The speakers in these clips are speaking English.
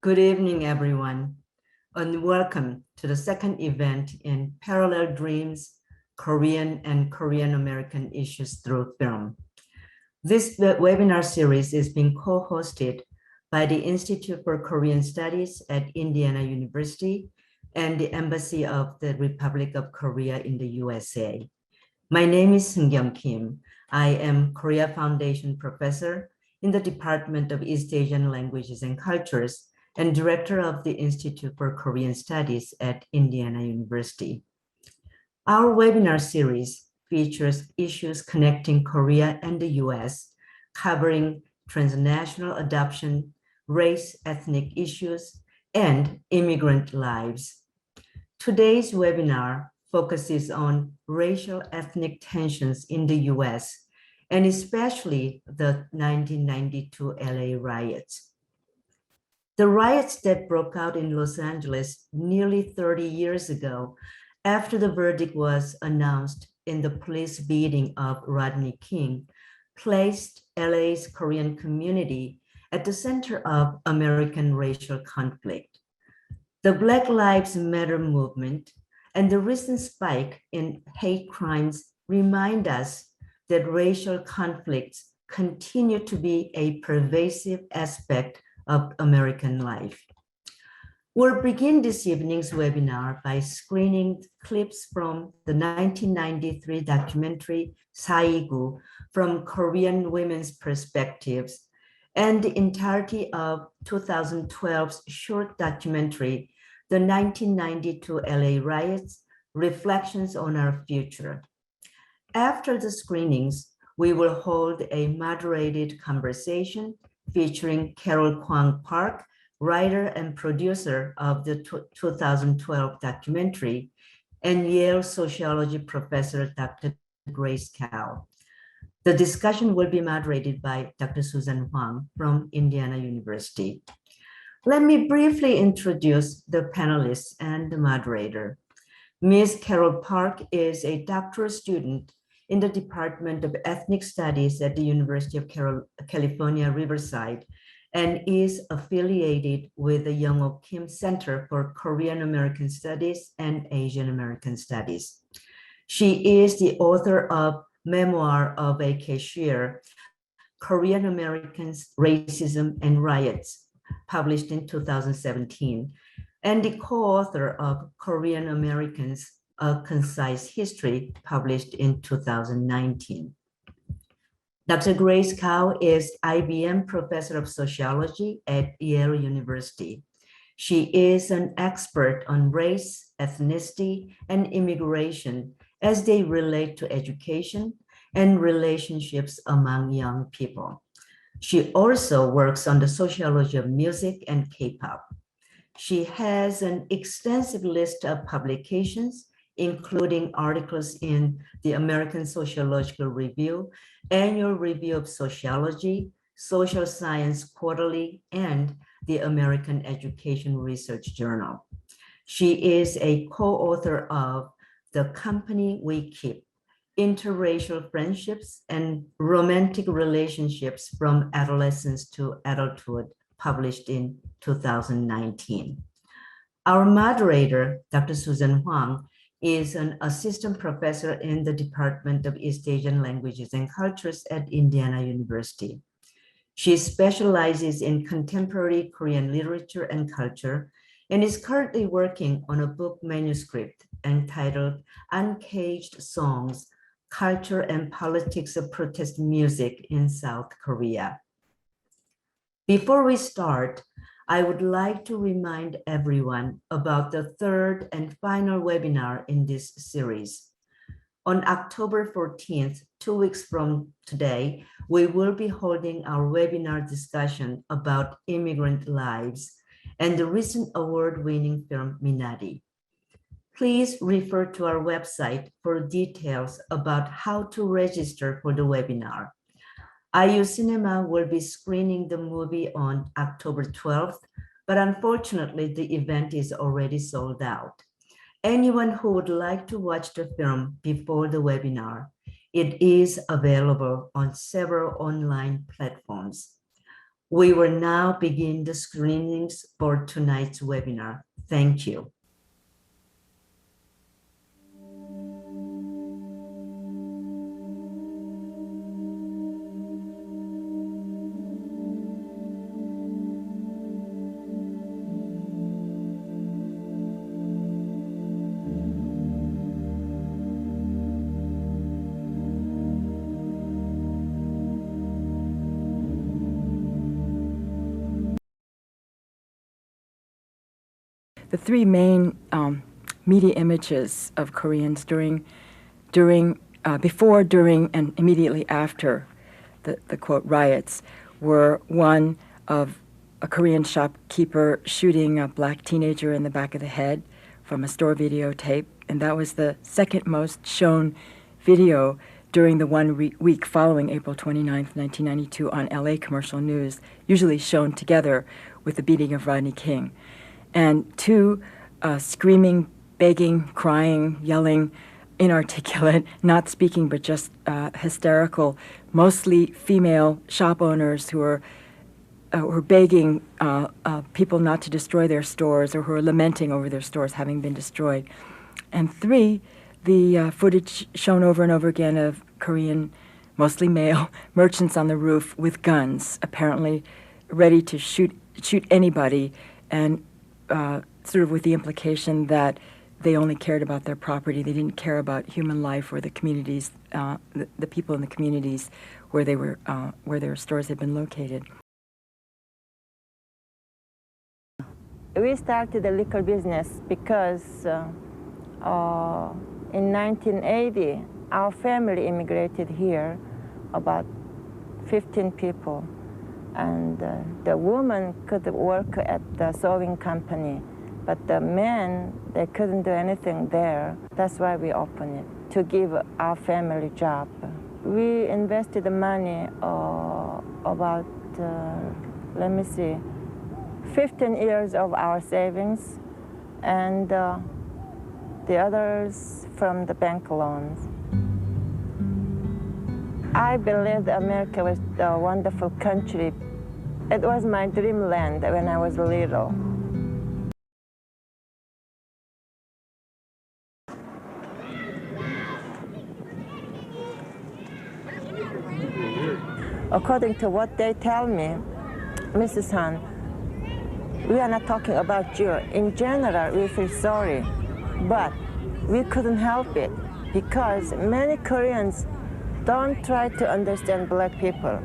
Good evening, everyone, and welcome to the second event in Parallel Dreams, Korean and Korean American Issues Through Film. This webinar series is being co-hosted by the Institute for Korean Studies at Indiana University and the Embassy of the Republic of Korea in the USA. My name is Seung-Kyung Kim. I am Korea Foundation Professor in the Department of East Asian Languages and Cultures and Director of the Institute for Korean Studies at Indiana University. Our webinar series features issues connecting Korea and the US, covering transnational adoption, race, ethnic issues, and immigrant lives. Today's webinar focuses on racial ethnic tensions in the US, and especially the 1992 LA riots. The riots that broke out in Los Angeles nearly 30 years ago, after the verdict was announced in the police beating of Rodney King, placed LA's Korean community at the center of American racial conflict. The Black Lives Matter movement and the recent spike in hate crimes remind us that racial conflicts continue to be a pervasive aspect of American life. We'll begin this evening's webinar by screening clips from the 1993 documentary Saigu from Korean women's perspectives and the entirety of 2012's short documentary, The 1992 LA Riots, Reflections on Our Future. After the screenings, we will hold a moderated conversation featuring Carol Kwang Park, writer and producer of the 2012 documentary, and Yale sociology professor, Dr. Grace Kao. The discussion will be moderated by Dr. Susan Huang from Indiana University. Let me briefly introduce the panelists and the moderator. Ms. Carol Park is a doctoral student in the Department of Ethnic Studies at the University of California, Riverside, and is affiliated with the Young-Ok Kim Center for Korean American Studies and Asian American Studies. She is the author of Memoir of a Cashier, Korean Americans, Racism and Riots, published in 2017, and the co-author of Korean Americans, A Concise History, published in 2019. Dr. Grace Kao is IBM Professor of Sociology at Yale University. She is an expert on race, ethnicity, and immigration as they relate to education and relationships among young people. She also works on the sociology of music and K-pop. She has an extensive list of publications, including articles in the American Sociological Review, Annual Review of Sociology, Social Science Quarterly, and the American Education Research Journal. She is a co-author of The Company We Keep, Interracial Friendships and Romantic Relationships from Adolescence to Adulthood, published in 2019. Our moderator, Dr. Susan Huang, is an assistant professor in the Department of East Asian Languages and Cultures at Indiana University. She specializes in contemporary Korean literature and culture and is currently working on a book manuscript entitled Uncaged Songs, Culture and Politics of Protest Music in South Korea. Before we start, I would like to remind everyone about the third and final webinar in this series. On October 14th, 2 weeks from today, we will be holding our webinar discussion about immigrant lives and the recent award-winning film Minari. Please refer to our website for details about how to register for the webinar. IU Cinema will be screening the movie on October 12th, but unfortunately the event is already sold out. Anyone who would like to watch the film before the webinar, it is available on several online platforms. We will now begin the screenings for tonight's webinar. Thank you. The three main media images of Koreans before, during, and immediately after the quote riots were one of a Korean shopkeeper shooting a black teenager in the back of the head from a store videotape, and that was the second most shown video during the week following April 29th, 1992 on LA commercial news, usually shown together with the beating of Rodney King. And two, screaming, begging, crying, yelling, inarticulate, not speaking but just hysterical, mostly female shop owners who are begging people not to destroy their stores or who are lamenting over their stores having been destroyed. And three, the footage shown over and over again of Korean, mostly male, merchants on the roof with guns, apparently ready to shoot anybody, and sort of with the implication that they only cared about their property. They didn't care about human life or the communities, the people in the communities where they were, where their stores had been located. We started the liquor business because in 1980, our family immigrated here, about 15 people. And the woman could work at the sewing company, but the men, they couldn't do anything there. That's why we opened it, to give our family job. We invested the money about, 15 years of our savings, and the others from the bank loans. I believed America was a wonderful country. It was my dreamland when I was little. According to what they tell me, Mrs. Han, we are not talking about you. In general, we feel sorry, but we couldn't help it because many Koreans don't try to understand black people,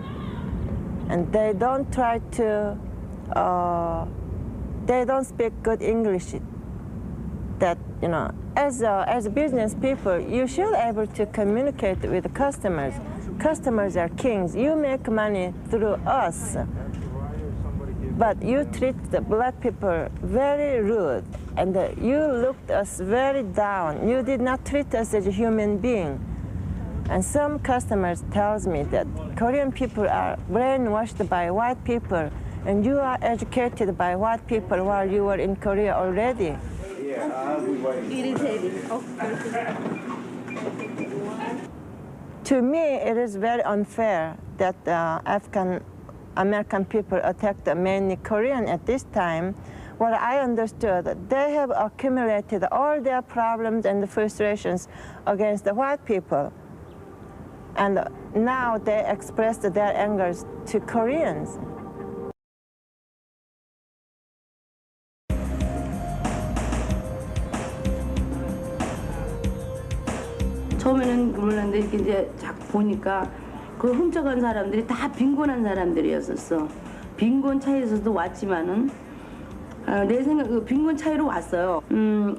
and they don't try to, they don't speak good English. That, you know, as business people, you should be able to communicate with the customers. Customers are kings. You make money through us, but you treat the black people very rude, and you looked us very down. You did not treat us as a human being. And some customers tells me that Korean people are brainwashed by white people, and you are educated by white people while you were in Korea already. Irritating. To me, it is very unfair that African American people attacked mainly Korean at this time. What I understood, they have accumulated all their problems and the frustrations against the white people. And now they expressed their angers to Koreans. 처음에는 몰랐는데 이렇게 이제 자꾸 보니까 그 훔쳐간 사람들이 다 빈곤한 사람들이었었어. 빈곤 차이에서도 왔지만은 내 생각 그 빈곤 차이로 왔어요.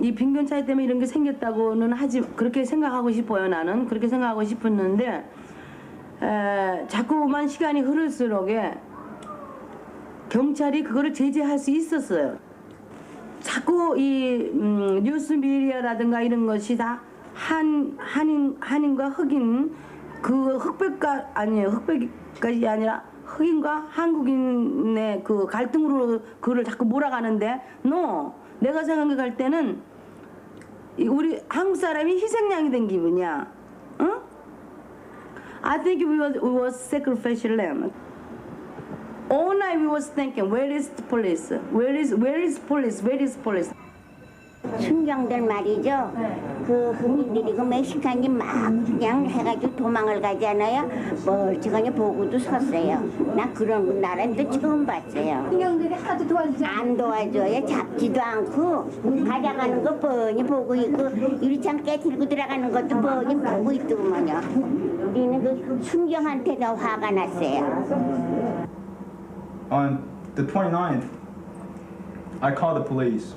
이 빈곤 차이 때문에 이런 게 생겼다고는 하지 그렇게 생각하고 싶어요. 나는 그렇게 생각하고 싶었는데 자꾸만 시간이 흐를수록에 경찰이 그거를 제재할 수 있었어요. 자꾸 이 뉴스 미디어라든가 이런 것이 다 한인과 흑인 그 흑백과 아니에요. 흑백까지 아니라 흑인과 한국인의 그 갈등으로 그를 자꾸 몰아가는데 내가 생각할 때는 우리 한국 사람이 희생양이 된 기분이야. 응? I think we was sacrificial lamb. All night we was thinking, where is the police? Where is police? Where is police? 순경들 말이죠. 그 흑인들이 그 멕시칸이 막 그냥 해가지고 도망을 가잖아요. 멀쩡하게 보고도 섰어요. 나 그런 나라는 또 처음 봤어요. 순경들이 하나도 도와주지 안 도와줘요. 잡지도 않고 가져가는 거 뻔히 보고 있고 유리창 깨뜨리고 들어가는 것도 뻔히 보고 있더만요. 우리는 그 순경한테 더 화가 났어요. On the 29th, I called the police.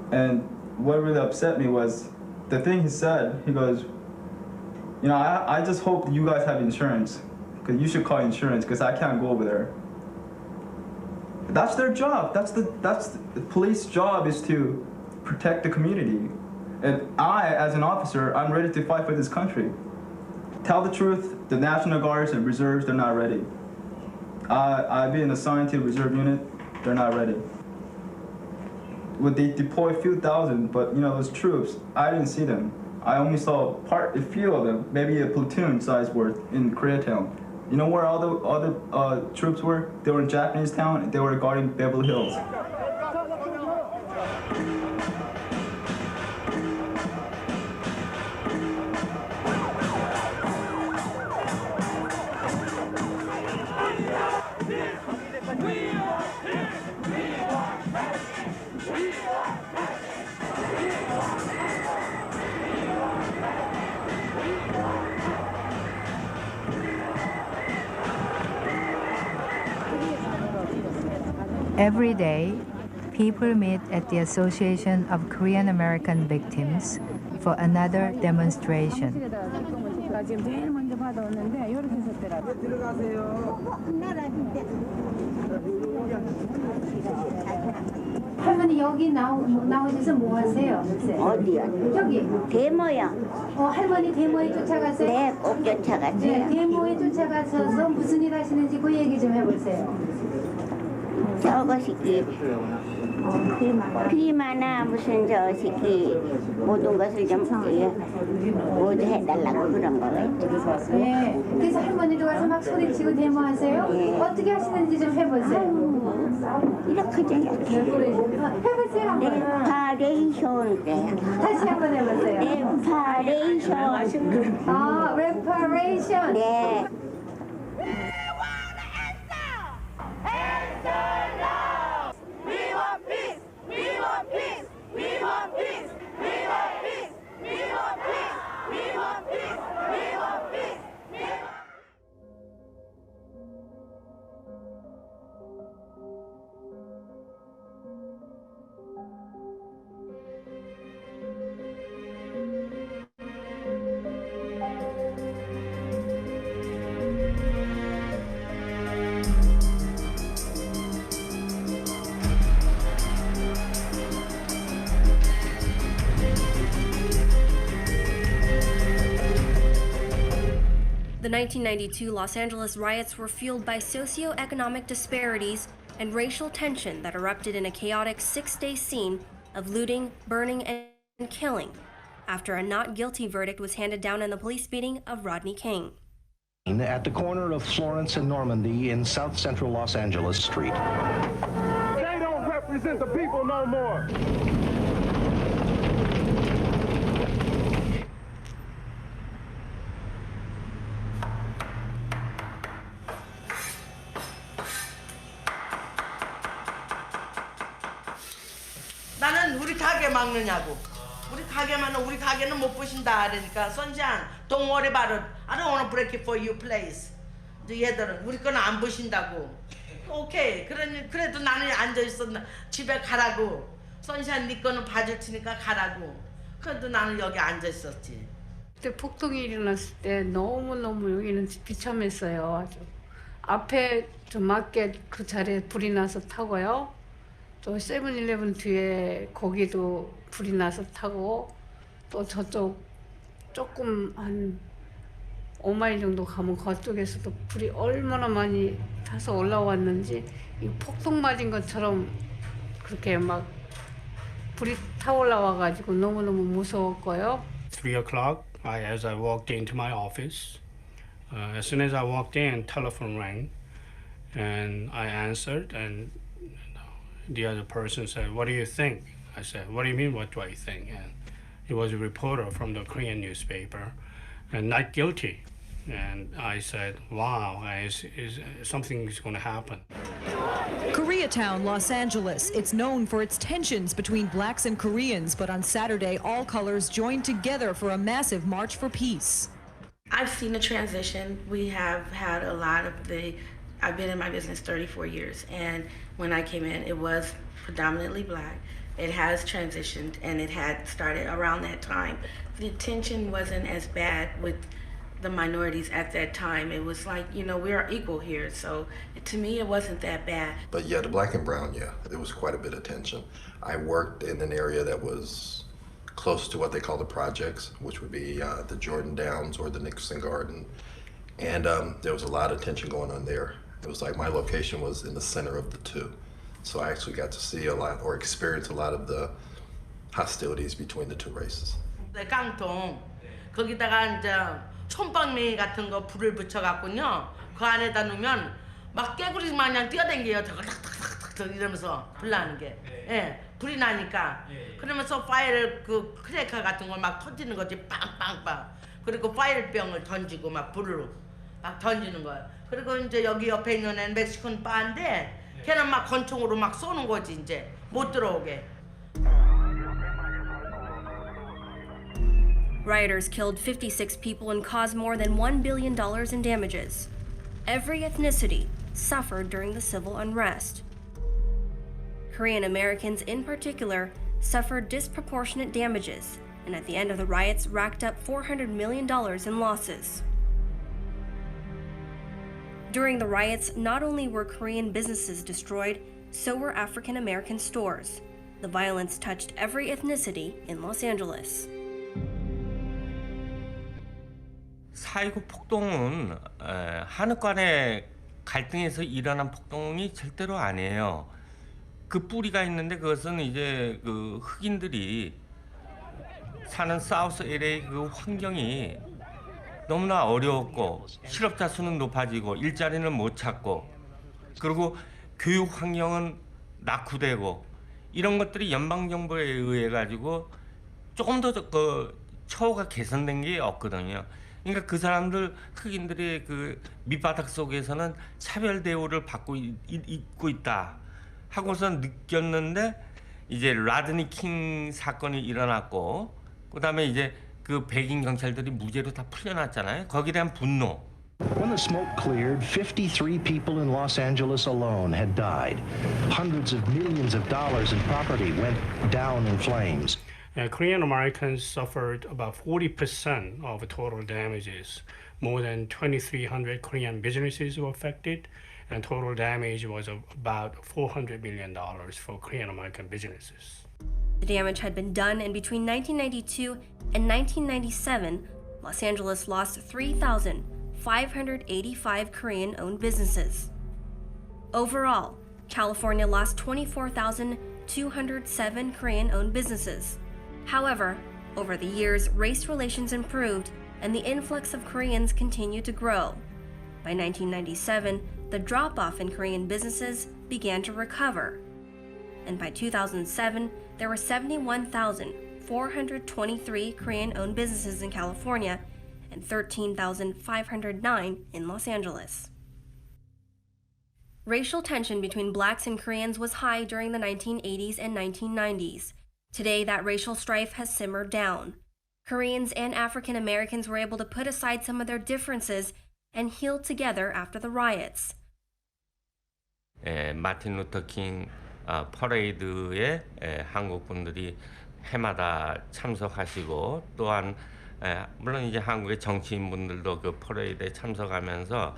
And what really upset me was the thing he said. He goes, you know, I just hope you guys have insurance, because you should call insurance, because I can't go over there. That's their job. That's the police job, is to protect the community. And I, as an officer, I'm ready to fight for this country. Tell the truth, the National Guards and reserves, they're not ready. I've been assigned to a reserve unit, they're not ready. Would they deploy a few thousand, but you know, those troops, I didn't see them. I only saw a few of them, maybe a platoon size worth in Koreatown. You know where all the other troops were? They were in Japanese town, they were guarding Beverly Hills. Every day, people meet at the Association of Korean American Victims for another demonstration. 할머니 여기 나오셔서 뭐 하세요? 어디요? 저기. 데모요. 할머니 데모에 쫓아가세요? 네, 꼭 쫓아갔어요. 네, 데모에 쫓아가셔서 무슨 일 하시는지 그 얘기 좀 해보세요. 저것이 피마나 무슨 저식이 모든 것을 좀 모두 해달라고 그런 거겠죠. 네, 그래서 할머니도 가서 막 소리치고 데모하세요? 네. 어떻게 하시는지 좀 해보세요. 이렇게 해보세요. 네, 파레이션 때. 다시 한번 해보세요. 네, 파레이션. reparation. 네. The 1992 Los Angeles riots were fueled by socioeconomic disparities and racial tension that erupted in a chaotic six-day scene of looting, burning, and killing after a not guilty verdict was handed down in the police beating of Rodney King. At the corner of Florence and Normandy in South Central Los Angeles Street. They don't represent the people no more. 나는 우리 가게 막느냐고. 우리 가게만은 우리 가게는 못 부신다 그러니까 선샤인 don't worry about it. I don't want to break it for you please. 얘들은 우리 거는 안 부신다고. 오케이. 그래도 나는 앉아 있어. 집에 가라고. 선샤인 네 거는 봐줄 테니까 가라고. 그래도 나는 여기 앉아 있었지. 그때 폭동이 일어났을 때 너무너무 여기는 비참했어요. 아주. 앞에 저 마켓 그 자리에 불이 나서 타고요. 또 세븐일레븐 뒤에 거기도 불이 나서 타고 또 저쪽 조금 한 5마일 정도 가면 그쪽에서도 불이 얼마나 많이 타서 올라왔는지 이 폭풍 맞은 것처럼 그렇게 막 불이 타 올라와가지고 너무너무 무서웠고요. 3 o'clock, as I walked into my office, as soon as I walked in, telephone rang, And I answered, and the other person said, "What do you think?" I said, "What do you mean, what do I think?" And he was a reporter from the Korean newspaper, and not guilty. And I said, wow, something is going to happen. Koreatown, Los Angeles. It's known for its tensions between blacks and Koreans, but on Saturday, all colors joined together for a massive march for peace. I've seen a transition. We have had a lot of I've been in my business 34 years, and when I came in, it was predominantly black. It has transitioned, and it had started around that time. The tension wasn't as bad with the minorities at that time. It was like, we are equal here. So to me, it wasn't that bad. But yeah, the black and brown, there was quite a bit of tension. I worked in an area that was close to what they call the projects, which would be the Jordan Downs or the Nicholson Garden. And there was a lot of tension going on there. It was like my location was in the center of the two. So I actually got to see a lot or experience a lot of the hostilities between the two races. 네, 깡통. 거기다가 이제 촌방맹이 같은 거 불을 붙여갖군요. 그 안에다 놓으면 막 깨구리 마냥 뛰어댕겨요. 탁탁탁탁탁 이러면서 불 나는 게. 예, 불이 나니까. 그러면서 파일 그 크래커 같은 걸 막 터지는 거지. 빵빵빵. 그리고 파일병을 던지고 막 불을 막 던지는 거예요. 그리고 이제 여기 옆에 있는 애는 멕시칸 바인데 걔는 막 권총으로 막 쏘는 거지 이제 못 들어오게. Rioters killed 56 people and caused more than $1 billion in damages. Every ethnicity suffered during the civil unrest. Korean Americans in particular suffered disproportionate damages, and at the end of the riots racked up $400 million in losses. During the riots, not only were Korean businesses destroyed, so were African American stores. The violence touched every ethnicity in Los Angeles. 4.19 폭동은 한국 간의 갈등에서 일어난 폭동이 절대로 아니에요. 그 뿌리가 있는데 그것은 이제 그 흑인들이 사는 사우스 LA 그 환경이 너무나 어려웠고 실업자 수는 높아지고 일자리는 못 찾고 그리고 교육 환경은 낙후되고 이런 것들이 연방정부에 의해 가지고 조금 더 그 처우가 개선된 게 없거든요. 그러니까 그 사람들 흑인들의 그 밑바닥 속에서는 차별 대우를 받고 있고 있다 하고서 느꼈는데 이제 라드니 킹 사건이 일어났고 그다음에 이제 그 백인 경찰들이 무죄로 다 풀려났잖아요. 거기에 대한 분노. When the smoke cleared, 53 people in Los Angeles alone had died. Hundreds of millions of dollars in property went down in flames. Korean Americans suffered about 40% of total damages. More than 2,300 Korean businesses were affected, and total damage was about $400 million for Korean American businesses. The damage had been done, and between 1992 and 1997, Los Angeles lost 3,585 Korean-owned businesses. Overall, California lost 24,207 Korean-owned businesses. However, over the years, race relations improved and the influx of Koreans continued to grow. By 1997, the drop-off in Korean businesses began to recover. And by 2007, there were 71,423 Korean-owned businesses in California and 13,509 in Los Angeles. Racial tension between blacks and Koreans was high during the 1980s and 1990s. Today, that racial strife has simmered down. Koreans and African Americans were able to put aside some of their differences and heal together after the riots. 마틴 루터 킹 퍼레이드에 한국 분들이 해마다 참석하시고 또한 물론 이제 한국의 정치인분들도 그 퍼레이드에 참석하면서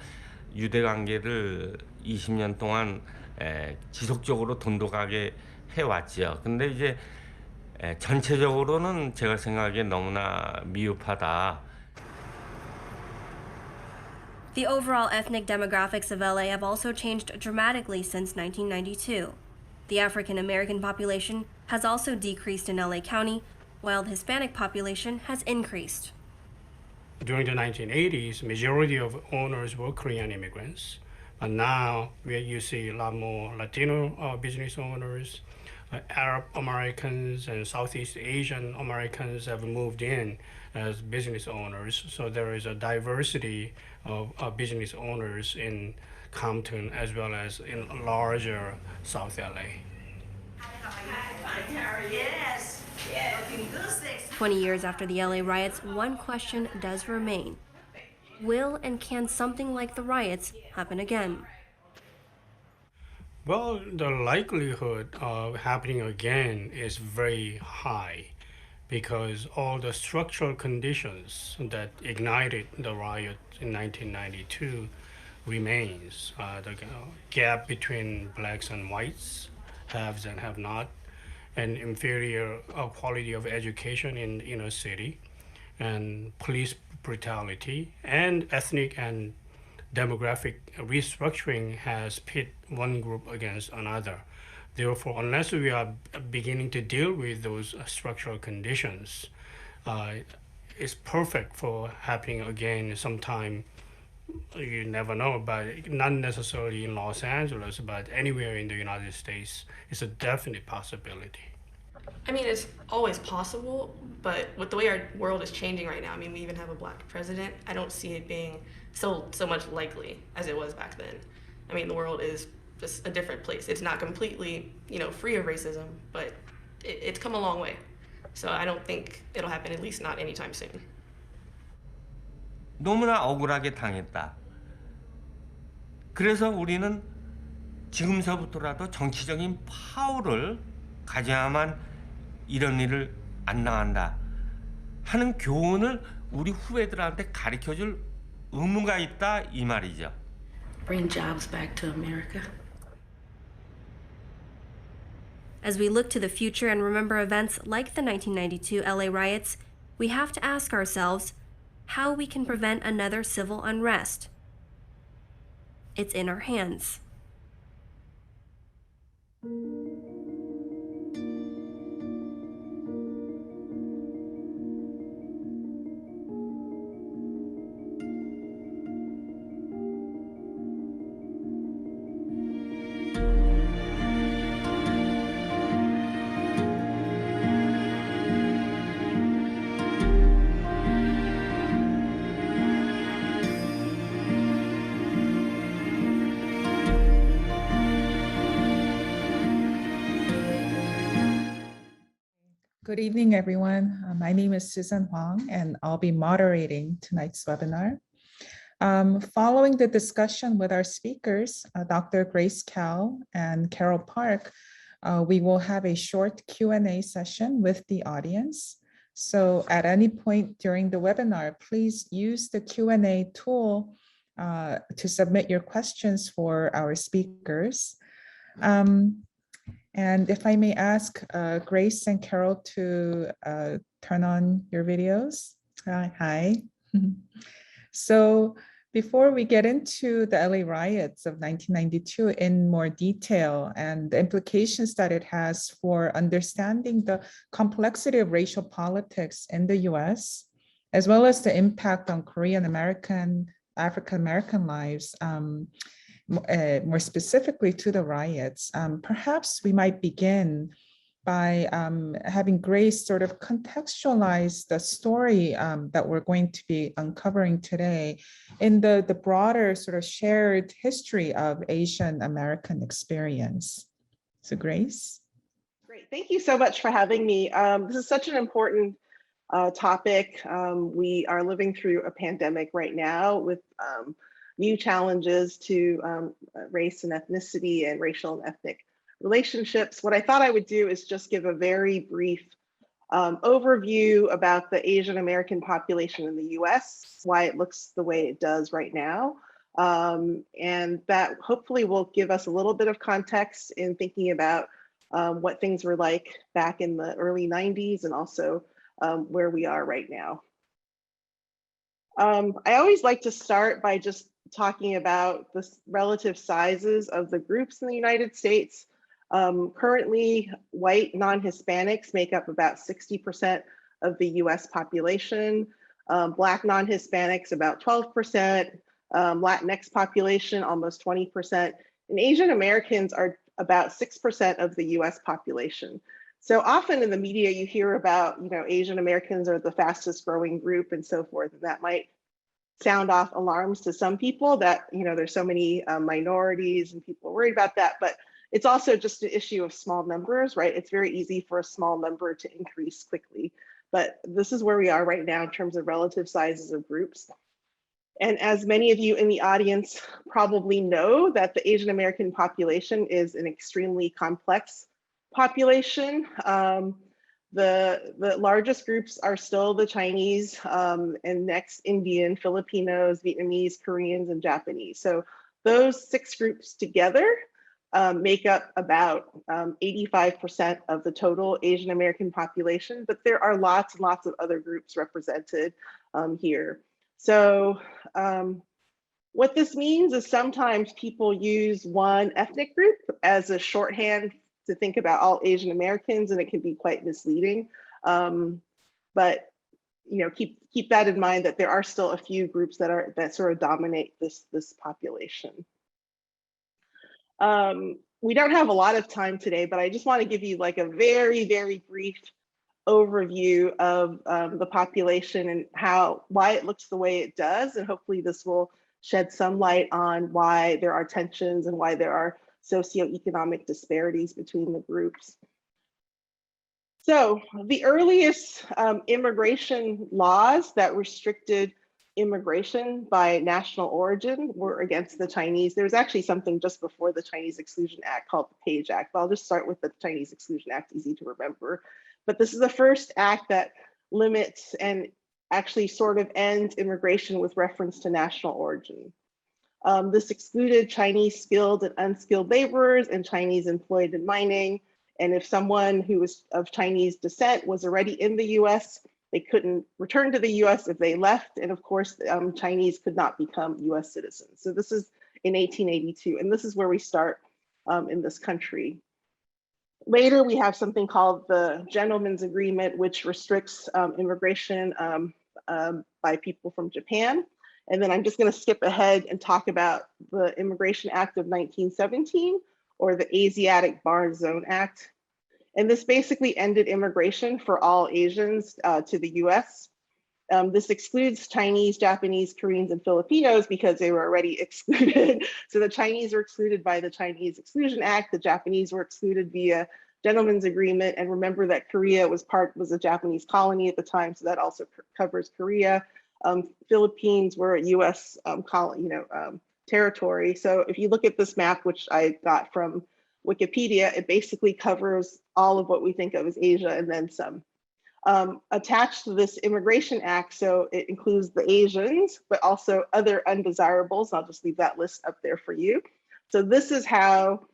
유대 관계를 20년 동안 지속적으로 돈독하게 해왔지요. 근데 이제 전체적으로는 제가 생각하기에 너무나 미흡하다. The overall ethnic demographics of LA have also changed dramatically since 1992. The African American population has also decreased in LA County, while the Hispanic population has increased. During the 1980s, majority of owners were Korean immigrants. And now you see a lot more Latino business owners, Arab Americans and Southeast Asian Americans have moved in as business owners. So there is a diversity of business owners in Compton as well as in larger South LA. Yes. 20 years after the LA riots, one question does remain. Will and can something like the riots happen again? Well, the likelihood of happening again is very high because all the structural conditions that ignited the riot in 1992 remains. The gap between blacks and whites, haves and have not, and inferior quality of education in inner city, and police brutality, and ethnic and demographic restructuring has pit one group against another. Therefore, unless we are beginning to deal with those structural conditions, it's perfect for happening again sometime. You never know, but not necessarily in Los Angeles, but anywhere in the United States, it's a definite possibility. I mean, it's always possible, but with the way our world is changing right now, I mean, we even have a black president, I don't see it being so much likely as it was back then. I mean, the world is just a different place. It's not completely, free of racism, but it's come a long way. So I don't think it'll happen, at least not anytime soon. 너무나 억울하게 당했다. 그래서 우리는 지금서부터라도 정치적인 파워를 가져야만 이런 일을 안 당한다 하는 교훈을 우리 후배들한테 가르쳐줄 의무가 있다 이 말이죠. Bring jobs back to America. As we look to the future and remember events like the 1992 LA riots, we have to ask ourselves how we can prevent another civil unrest. It's in our hands. Good evening, everyone. My name is Susan Huang, and I'll be moderating tonight's webinar. Following the discussion with our speakers, Dr. Grace Kao and Carol Park, we will have a short Q&A session with the audience. So at any point during the webinar, please use the Q&A tool to submit your questions for our speakers. And if I may ask Grace and Carol to turn on your videos. Hi. So before we get into the LA riots of 1992 in more detail and the implications that it has for understanding the complexity of racial politics in the US, as well as the impact on Korean American, African American lives, more specifically to the riots, perhaps we might begin by having Grace sort of contextualize the story that we're going to be uncovering today in the broader sort of shared history of Asian American experience. So Grace? Great, thank you so much for having me. This is such an important topic. We are living through a pandemic right now with new challenges to race and ethnicity and racial and ethnic relationships. What I thought I would do is just give a very brief overview about the Asian American population in the US, why it looks the way it does right now. And that hopefully will give us a little bit of context in thinking about what things were like back in the early 90s and also where we are right now. I always like to start by just talking about the relative sizes of the groups in the United States. Currently, white non-Hispanics make up about 60% of the US population, Black non-Hispanics about 12%, Latinx population, almost 20%, and Asian Americans are about 6% of the US population. So often in the media, you hear about, Asian Americans are the fastest growing group and so forth, and that might sound off alarms to some people that, there's so many minorities and people are worried about that, but it's also just an issue of small numbers, right? It's very easy for a small number to increase quickly, but this is where we are right now in terms of relative sizes of groups. And as many of you in the audience probably know, that the Asian American population is an extremely complex population. The largest groups are still the Chinese, and next Indian, Filipinos, Vietnamese, Koreans, and Japanese. So those 6 groups together make up about 85% of the total Asian American population, but there are lots and lots of other groups represented here. So what this means is sometimes people use one ethnic group as a shorthand to think about all Asian Americans, and it can be quite misleading. But keep that in mind, that there are still a few groups that sort of dominate this population. We don't have a lot of time today, but I just want to give you like a very, very brief overview of the population and why it looks the way it does, and hopefully this will shed some light on why there are tensions and why there are socioeconomic disparities between the groups. So the earliest immigration laws that restricted immigration by national origin were against the Chinese. There was actually something just before the Chinese Exclusion Act called the Page Act, but I'll just start with the Chinese Exclusion Act, easy to remember. But this is the first act that limits and actually sort of ends immigration with reference to national origin. This excluded Chinese skilled and unskilled laborers and Chinese employed in mining. And if someone who was of Chinese descent was already in the US, they couldn't return to the US if they left. And of course, Chinese could not become US citizens. So this is in 1882, and this is where we start in this country. Later, we have something called the Gentleman's Agreement, which restricts immigration by people from Japan. And then I'm just going to skip ahead and talk about the Immigration Act of 1917, or the Asiatic Bar Zone Act. And this basically ended immigration for all Asians to the US. This excludes Chinese, Japanese, Koreans, and Filipinos because they were already excluded. So the Chinese were excluded by the Chinese Exclusion Act, the Japanese were excluded via Gentleman's Agreement. And remember that Korea was a Japanese colony at the time, so that also covers Korea. Philippines were a US territory. So if you look at this map, which I got from Wikipedia, it basically covers all of what we think of as Asia and then some. Attached to this Immigration Act, so it includes the Asians, but also other undesirables. I'll just leave that list up there for you. So this is how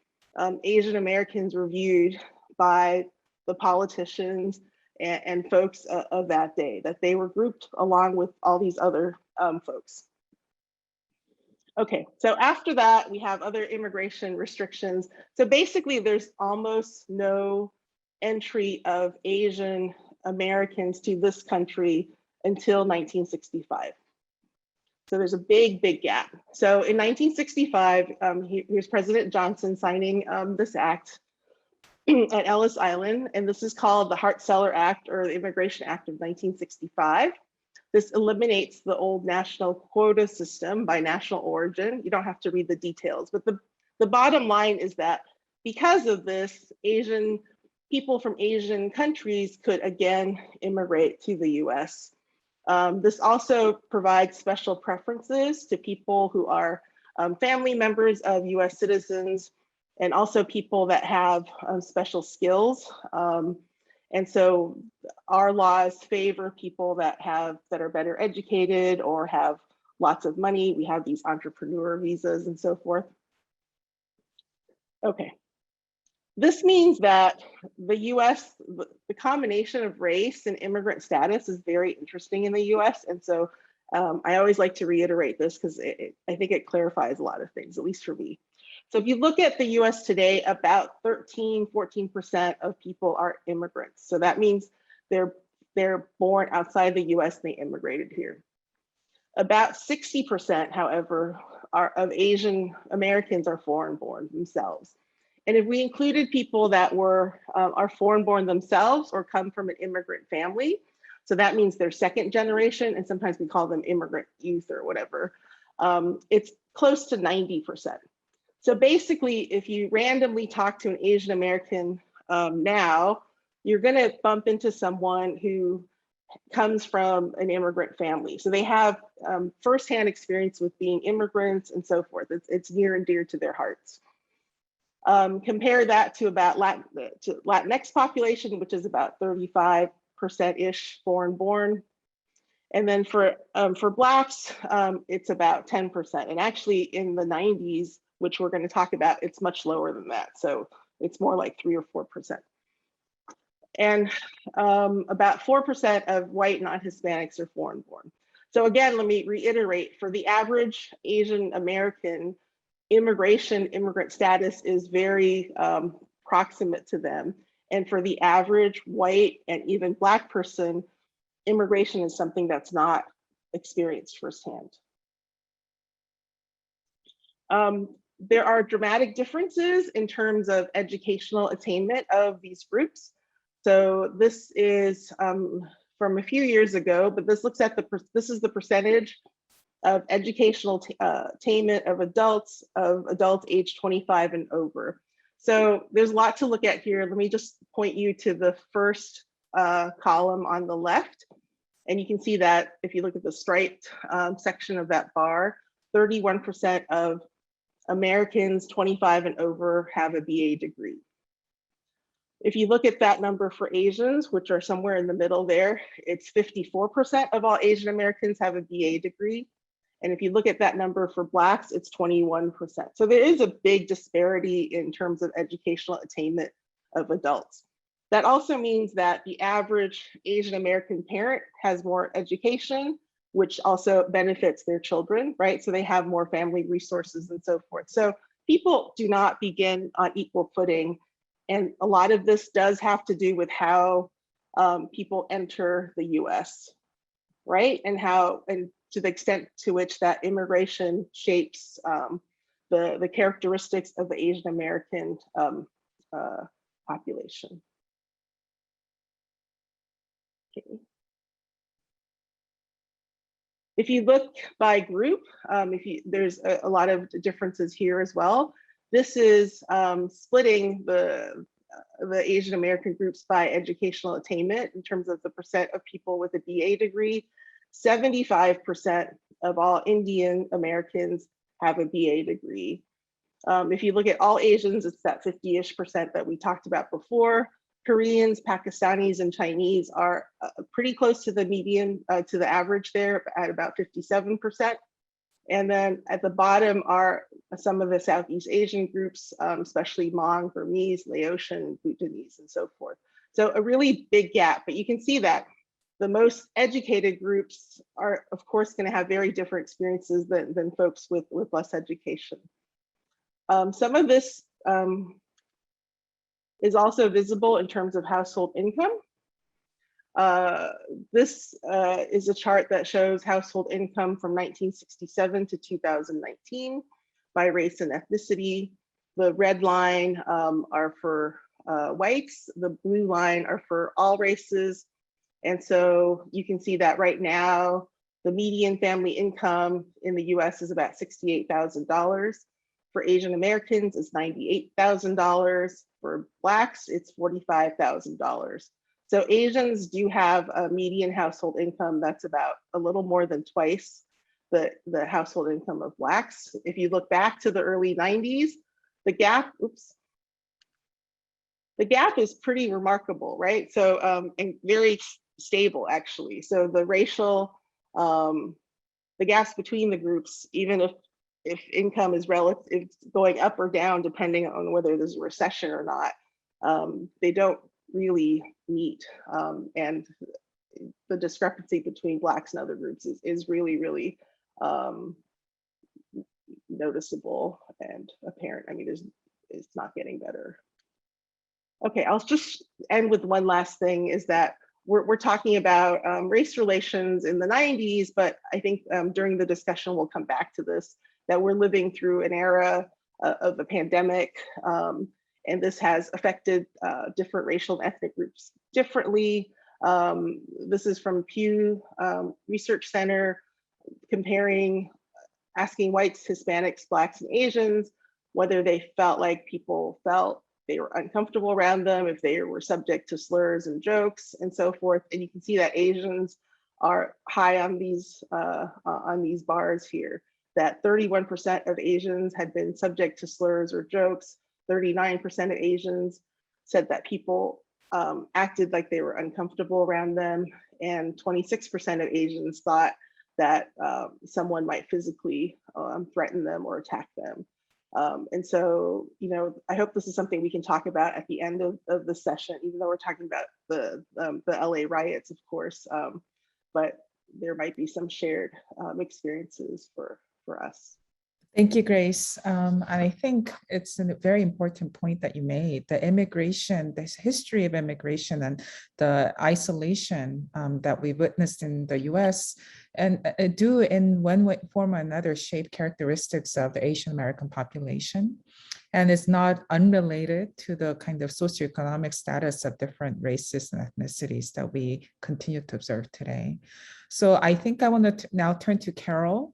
Asian Americans were viewed by the politicians and folks of that day, that they were grouped along with all these other folks. Okay, so after that, we have other immigration restrictions. So basically, there's almost no entry of Asian Americans to this country until 1965. So there's a big, big gap. So in 1965, here's President Johnson signing this act at Ellis Island, and this is called the Hart-Celler Act, or the Immigration Act of 1965. This eliminates the old national quota system by national origin. You don't have to read the details, but the bottom line is that because of this, people from Asian countries could again immigrate to the US. This also provides special preferences to people who are family members of US citizens, and also people that have special skills. And so our laws favor people that are better educated or have lots of money. We have these entrepreneur visas and so forth. Okay. This means that the US, the combination of race and immigrant status is very interesting in the US. And so I always like to reiterate this because I think it clarifies a lot of things, at least for me. So if you look at the US today, about 14% of people are immigrants. So that means they're born outside the US and they immigrated here. About 60%, however, of Asian Americans are foreign-born themselves. And if we included people that are foreign-born themselves or come from an immigrant family, so that means they're second generation, and sometimes we call them immigrant youth or whatever, it's close to 90%. So basically, if you randomly talk to an Asian American now, you're going to bump into someone who comes from an immigrant family. So they have firsthand experience with being immigrants and so forth. It's near and dear to their hearts. Compare that to about Latinx population, which is about 35%-ish foreign-born. And then for Blacks, it's about 10%. And actually in the 90s, which we're going to talk about, it's much lower than that. So it's more like 3 or 4%. And about 4% of white non-Hispanics are foreign-born. So again, let me reiterate, for the average Asian American, immigrant status is very proximate to them. And for the average white and even Black person, immigration is something that's not experienced firsthand. There are dramatic differences in terms of educational attainment of these groups. So this is from a few years ago, but this looks at this is the percentage of educational attainment of adults aged 25 and over. So there's a lot to look at here. Let me just point you to the first column on the left. And you can see that if you look at the striped section of that bar, 31% of Americans 25 and over have a BA degree. If you look at that number for Asians, which are somewhere in the middle there, it's 54% of all Asian Americans have a BA degree. And if you look at that number for Blacks, it's 21%. So there is a big disparity in terms of educational attainment of adults. That also means that the average Asian American parent has more education, which also benefits their children, right? So they have more family resources and so forth. So people do not begin on equal footing. And a lot of this does have to do with how people enter the US, right? And to the extent to which that immigration shapes the characteristics of the Asian American population. Okay. If you look by group, there's a lot of differences here as well. This is splitting the Asian American groups by educational attainment in terms of the percent of people with a BA degree. 75% of all Indian Americans have a BA degree. If you look at all Asians, it's that 50-ish% that we talked about before. Koreans, Pakistanis, and Chinese are pretty close to the median, to the average there at about 57%. And then at the bottom are some of the Southeast Asian groups, especially Hmong, Burmese, Laotian, Bhutanese, and so forth. So a really big gap, but you can see that the most educated groups are, of course, going to have very different experiences than folks with less education. Some of this is also visible in terms of household income. This is a chart that shows household income from 1967 to 2019 by race and ethnicity. The red line are for whites, the blue line are for all races. And so you can see that right now, the median family income in the US is about $68,000. For Asian Americans, it's $98,000. For Blacks, it's $45,000. So Asians do have a median household income that's about a little more than twice the household income of Blacks. If you look back to the early 90s, the gap is pretty remarkable, right? So, and very stable actually. So the racial, the gaps between the groups, even if income is relative, it's going up or down depending on whether there's a recession or not, they don't really meet. And the discrepancy between Blacks and other groups is really, really noticeable and apparent. I mean, it's not getting better. Okay, I'll just end with one last thing, is that we're talking about race relations in the 90s, but I think during the discussion, we'll come back to this, that we're living through an era of a pandemic, and this has affected different racial and ethnic groups differently. This is from Pew Research Center, asking whites, Hispanics, Blacks, and Asians whether they felt like people felt they were uncomfortable around them, if they were subject to slurs and jokes and so forth. And you can see that Asians are high on these bars here, that 31% of Asians had been subject to slurs or jokes. 39% of Asians said that people acted like they were uncomfortable around them. And 26% of Asians thought that someone might physically threaten them or attack them. And so, I hope this is something we can talk about at the end of the session, even though we're talking about the LA riots, of course, but there might be some shared experiences for us. Thank you, Grace. And I think it's a very important point that you made. The immigration, this history of immigration and the isolation that we witnessed in the US and do in one form or another shape characteristics of the Asian American population. And it's not unrelated to the kind of socioeconomic status of different races and ethnicities that we continue to observe today. So I think I want to now turn to Carol.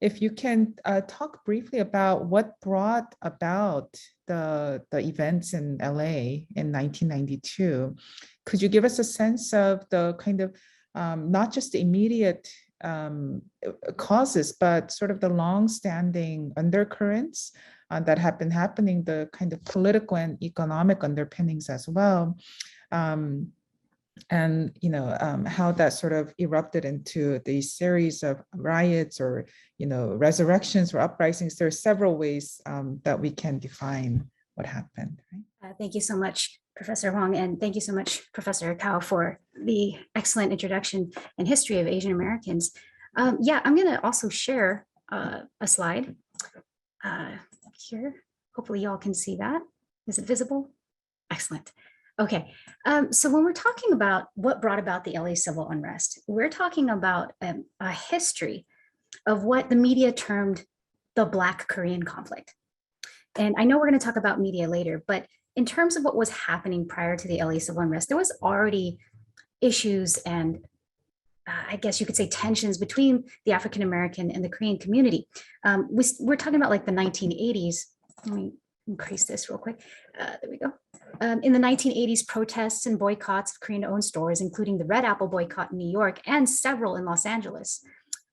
If you can talk briefly about what brought about the events in LA in 1992. Could you give us a sense of the kind of, not just the immediate causes, but sort of the long-standing undercurrents that have been happening, the kind of political and economic underpinnings as well. And how that sort of erupted into these series of riots or resurrections or uprisings. There are several ways that we can define what happened. Right? Thank you so much, Professor Huang, and thank you so much, Professor Cao, for the excellent introduction and history of Asian Americans. Yeah, I'm going to also share a slide here. Hopefully, y'all can see that. Is it visible? Excellent. Okay, so when we're talking about what brought about the LA civil unrest, we're talking about a history of what the media termed the Black Korean conflict. And I know we're going to talk about media later, but in terms of what was happening prior to the LA civil unrest, there was already issues and I guess you could say tensions between the African American and the Korean community. We're talking about like the 1980s. Let me increase this real quick. There we go. In the 1980s, protests and boycotts of Korean-owned stores, including the Red Apple boycott in New York and several in Los Angeles,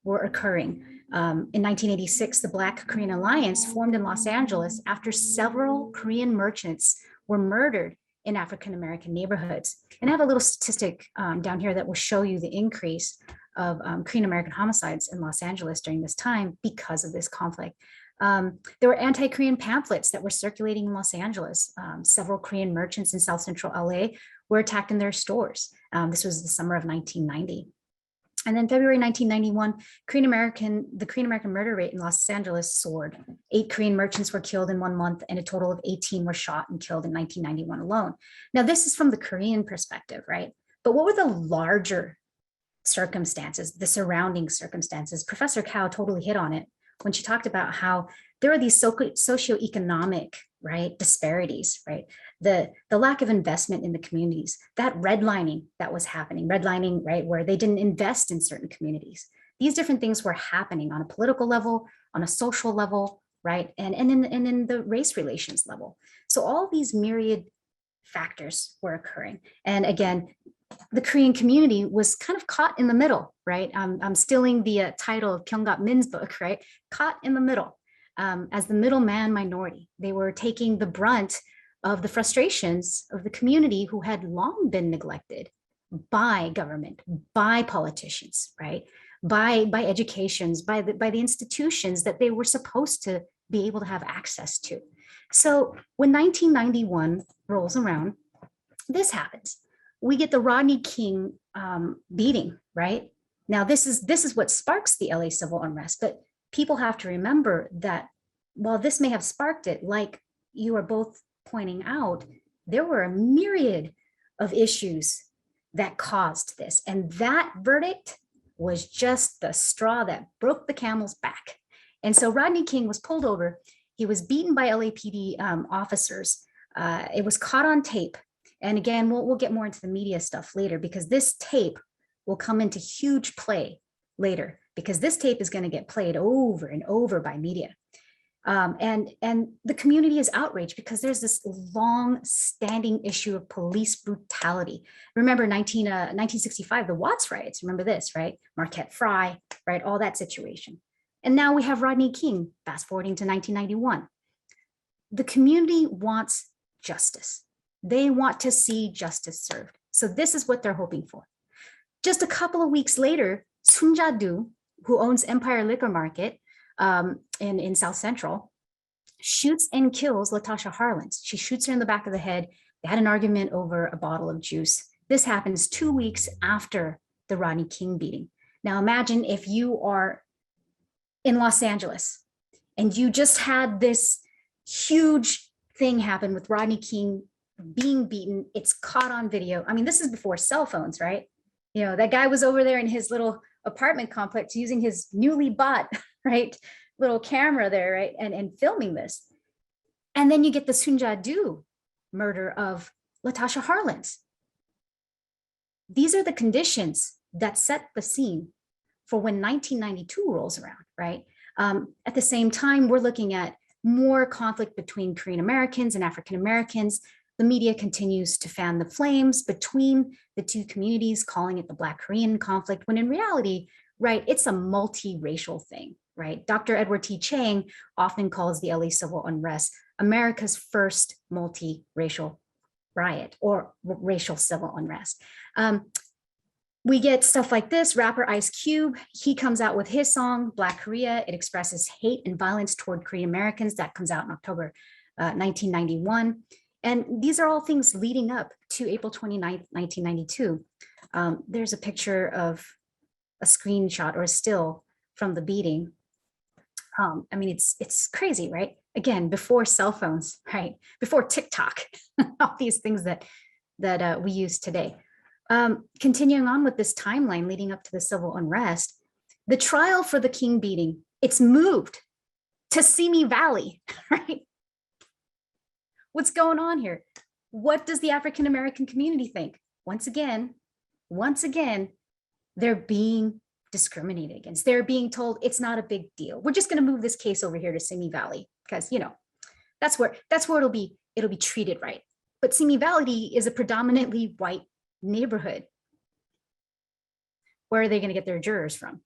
were occurring. In 1986, the Black Korean Alliance formed in Los Angeles after several Korean merchants were murdered in African-American neighborhoods. And I have a little statistic down here that will show you the increase of Korean-American homicides in Los Angeles during this time because of this conflict. There were anti-Korean pamphlets that were circulating in Los Angeles. Several Korean merchants in South Central LA were attacked in their stores. This was the summer of 1990. And then February 1991, the Korean American murder rate in Los Angeles soared. 8 Korean merchants were killed in 1 month and a total of 18 were shot and killed in 1991 alone. Now, this is from the Korean perspective, right? But what were the larger circumstances, the surrounding circumstances? Professor Cao totally hit on it when she talked about how there are these socioeconomic, right, disparities, right? The lack of investment in the communities, that redlining that was happening, redlining, right, where they didn't invest in certain communities. These different things were happening on a political level, on a social level, right, and in the race relations level. So all these myriad factors were occurring. And again, the Korean community was kind of caught in the middle, right? I'm stealing the title of Kyung-Gap Min's book, right? Caught in the middle as the middleman minority. They were taking the brunt of the frustrations of the community who had long been neglected by government, by politicians, right? By educations, by the institutions that they were supposed to be able to have access to. So when 1991 rolls around, this happens. We get the Rodney King beating, right? Now, this is what sparks the LA civil unrest, but people have to remember that while this may have sparked it, like you are both pointing out, there were a myriad of issues that caused this. And that verdict was just the straw that broke the camel's back. And so Rodney King was pulled over. He was beaten by LAPD officers. It was caught on tape. And again, we'll get more into the media stuff later, because this tape will come into huge play later, because this tape is going to get played over and over by media. And the community is outraged because there's this long-standing issue of police brutality. Remember 1965, the Watts riots, remember this, right? Marquette Frye, right? All that situation. And now we have Rodney King, fast forwarding to 1991. The community wants justice. They want to see justice served. So this is what they're hoping for. Just a couple of weeks later, Sun Ja-do, who owns Empire Liquor Market in South Central, shoots and kills Latasha Harlins. She shoots her in the back of the head. They had an argument over a bottle of juice. This happens 2 weeks after the Rodney King beating. Now imagine if you are in Los Angeles and you just had this huge thing happen with Rodney King being beaten. It's caught on video. I mean, this is before cell phones, right? You know, that guy was over there in his little apartment complex using his newly bought, right, little camera there, right, and filming this. And then you get the Sun Ja-do murder of Latasha Harlins. These are the conditions that set the scene for when 1992 rolls around, right? At the same time, we're looking at more conflict between Korean Americans and African Americans. The media continues to fan the flames between the two communities, calling it the Black Korean conflict, when in reality, right, it's a multiracial thing, right? Dr. Edward T. Chang often calls the LA civil unrest America's first multiracial riot or racial civil unrest. We get stuff like this. Rapper Ice Cube, he comes out with his song, Black Korea. It expresses hate and violence toward Korean Americans. That comes out in October 1991. And these are all things leading up to April 29th, 1992. There's a picture of a screenshot or a still from the beating. I mean, it's crazy, right? Again, before cell phones, right? Before TikTok, all these things that we use today. Continuing on with this timeline leading up to the civil unrest, the trial for the King beating, it's moved to Simi Valley, right? What's going on here? What does the African American community think? Once again, they're being discriminated against. They're being told it's not a big deal. We're just going to move this case over here to Simi Valley because, you know, that's where it'll be treated right. But Simi Valley is a predominantly white neighborhood. Where are they going to get their jurors from?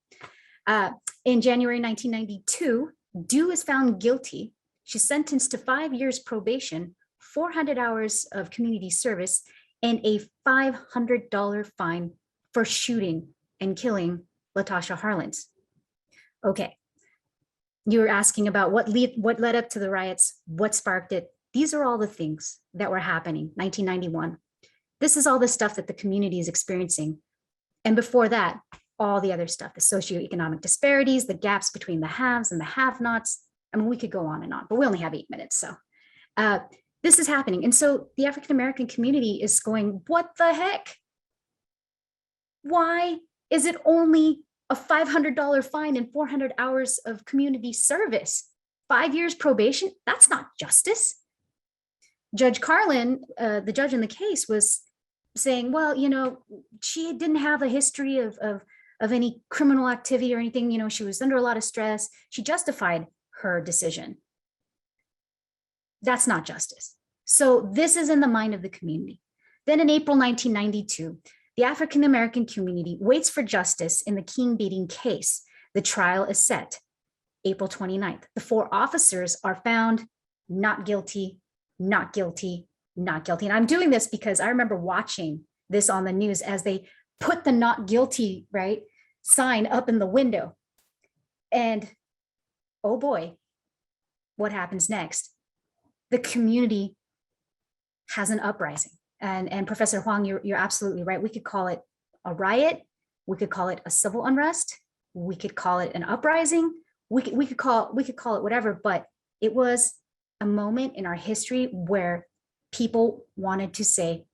In January 1992, Du is found guilty. She's sentenced to 5 years probation, 400 hours of community service, and a $500 fine for shooting and killing Latasha Harlins. Okay, you were asking about what led up to the riots, what sparked it. These are all the things that were happening, 1991. This is all the stuff that the community is experiencing. And before that, all the other stuff, the socioeconomic disparities, the gaps between the haves and the have-nots. I mean, we could go on and on, but we only have 8 minutes. So this is happening. And so the African-American community is going, what the heck? Why is it only a $500 fine and 400 hours of community service? 5 years probation? That's not justice. Judge Carlin, the judge in the case, was saying, well, you know, she didn't have a history of any criminal activity or anything. You know, she was under a lot of stress. She justified her decision. That's not justice. So this is in the mind of the community. Then in April 1992, the African-American community waits for justice in the King beating case. The trial is set, April 29th. The 4 officers are found not guilty, not guilty, not guilty. And I'm doing this because I remember watching this on the news as they put the not guilty, right, sign up in the window. And oh boy, what happens next? The community has an uprising. And Professor Huang, you're absolutely right. We could call it a riot. We could call it a civil unrest. We could call it an uprising. We could call it whatever, but it was a moment in our history where people wanted to say,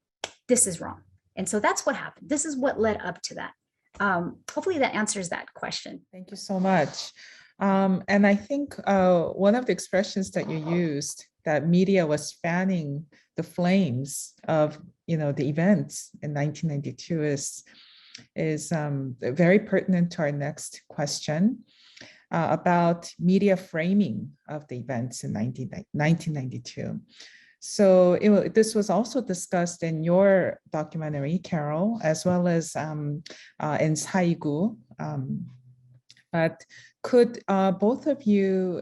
this is wrong. And so that's what happened. This is what led up to that. Hopefully that answers that question. Thank you so much. And I think one of the expressions that you used, that media was fanning the flames of, the events in 1992 is very pertinent to our next question about media framing of the events in 1992. So this was also discussed in your documentary, Carol, as well as in Saigu. But could both of you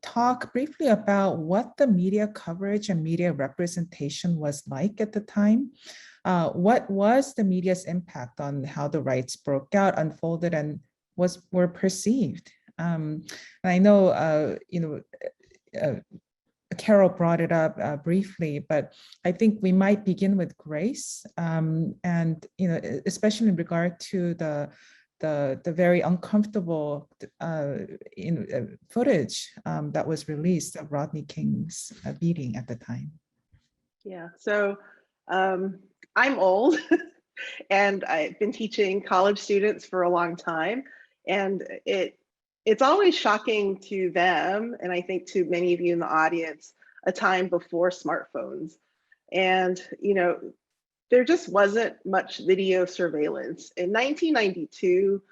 talk briefly about what the media coverage and media representation was like at the time? What was the media's impact on how the riots broke out, unfolded, and were perceived? And I know, Carol brought it up briefly, but I think we might begin with Grace, and especially in regard to the very uncomfortable footage that was released of Rodney King's beating at the time. Yeah, so I'm old and I've been teaching college students for a long time, and it's always shocking to them, and I think to many of you in the audience, a time before smartphones. And, there just wasn't much video surveillance. In 1992,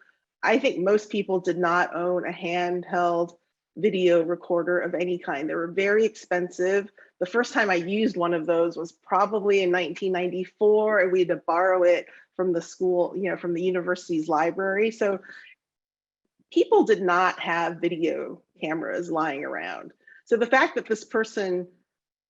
I think most people did not own a handheld video recorder of any kind. They were very expensive. The first time I used one of those was probably in 1994, and we had to borrow it from the school, from the university's library. So people did not have video cameras lying around. So the fact that this person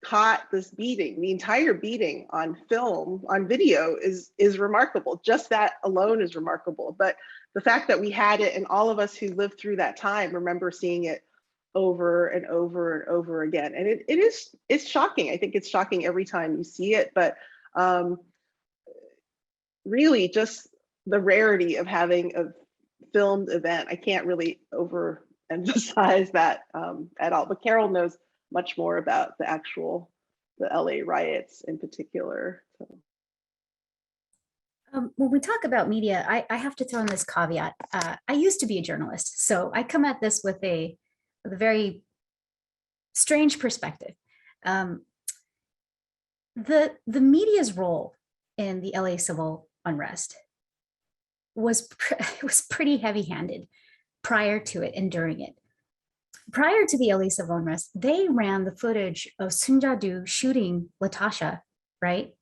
caught this beating, the entire beating, on film, on video is remarkable. Just that alone is remarkable. But the fact that we had it, and all of us who lived through that time remember seeing it over and over and over again. And it's shocking. I think it's shocking every time you see it, but really just the rarity of having a filmed event. I can't really overemphasize that at all, but Carol knows much more about the LA riots in particular. So. When we talk about media, I have to throw in this caveat. I used to be a journalist, so I come at this with a very strange perspective. The media's role in the LA civil unrest was pretty heavy-handed prior to it and during it. Prior to the LA civil unrest, they ran the footage of Sun Ja-doo shooting Latasha, right?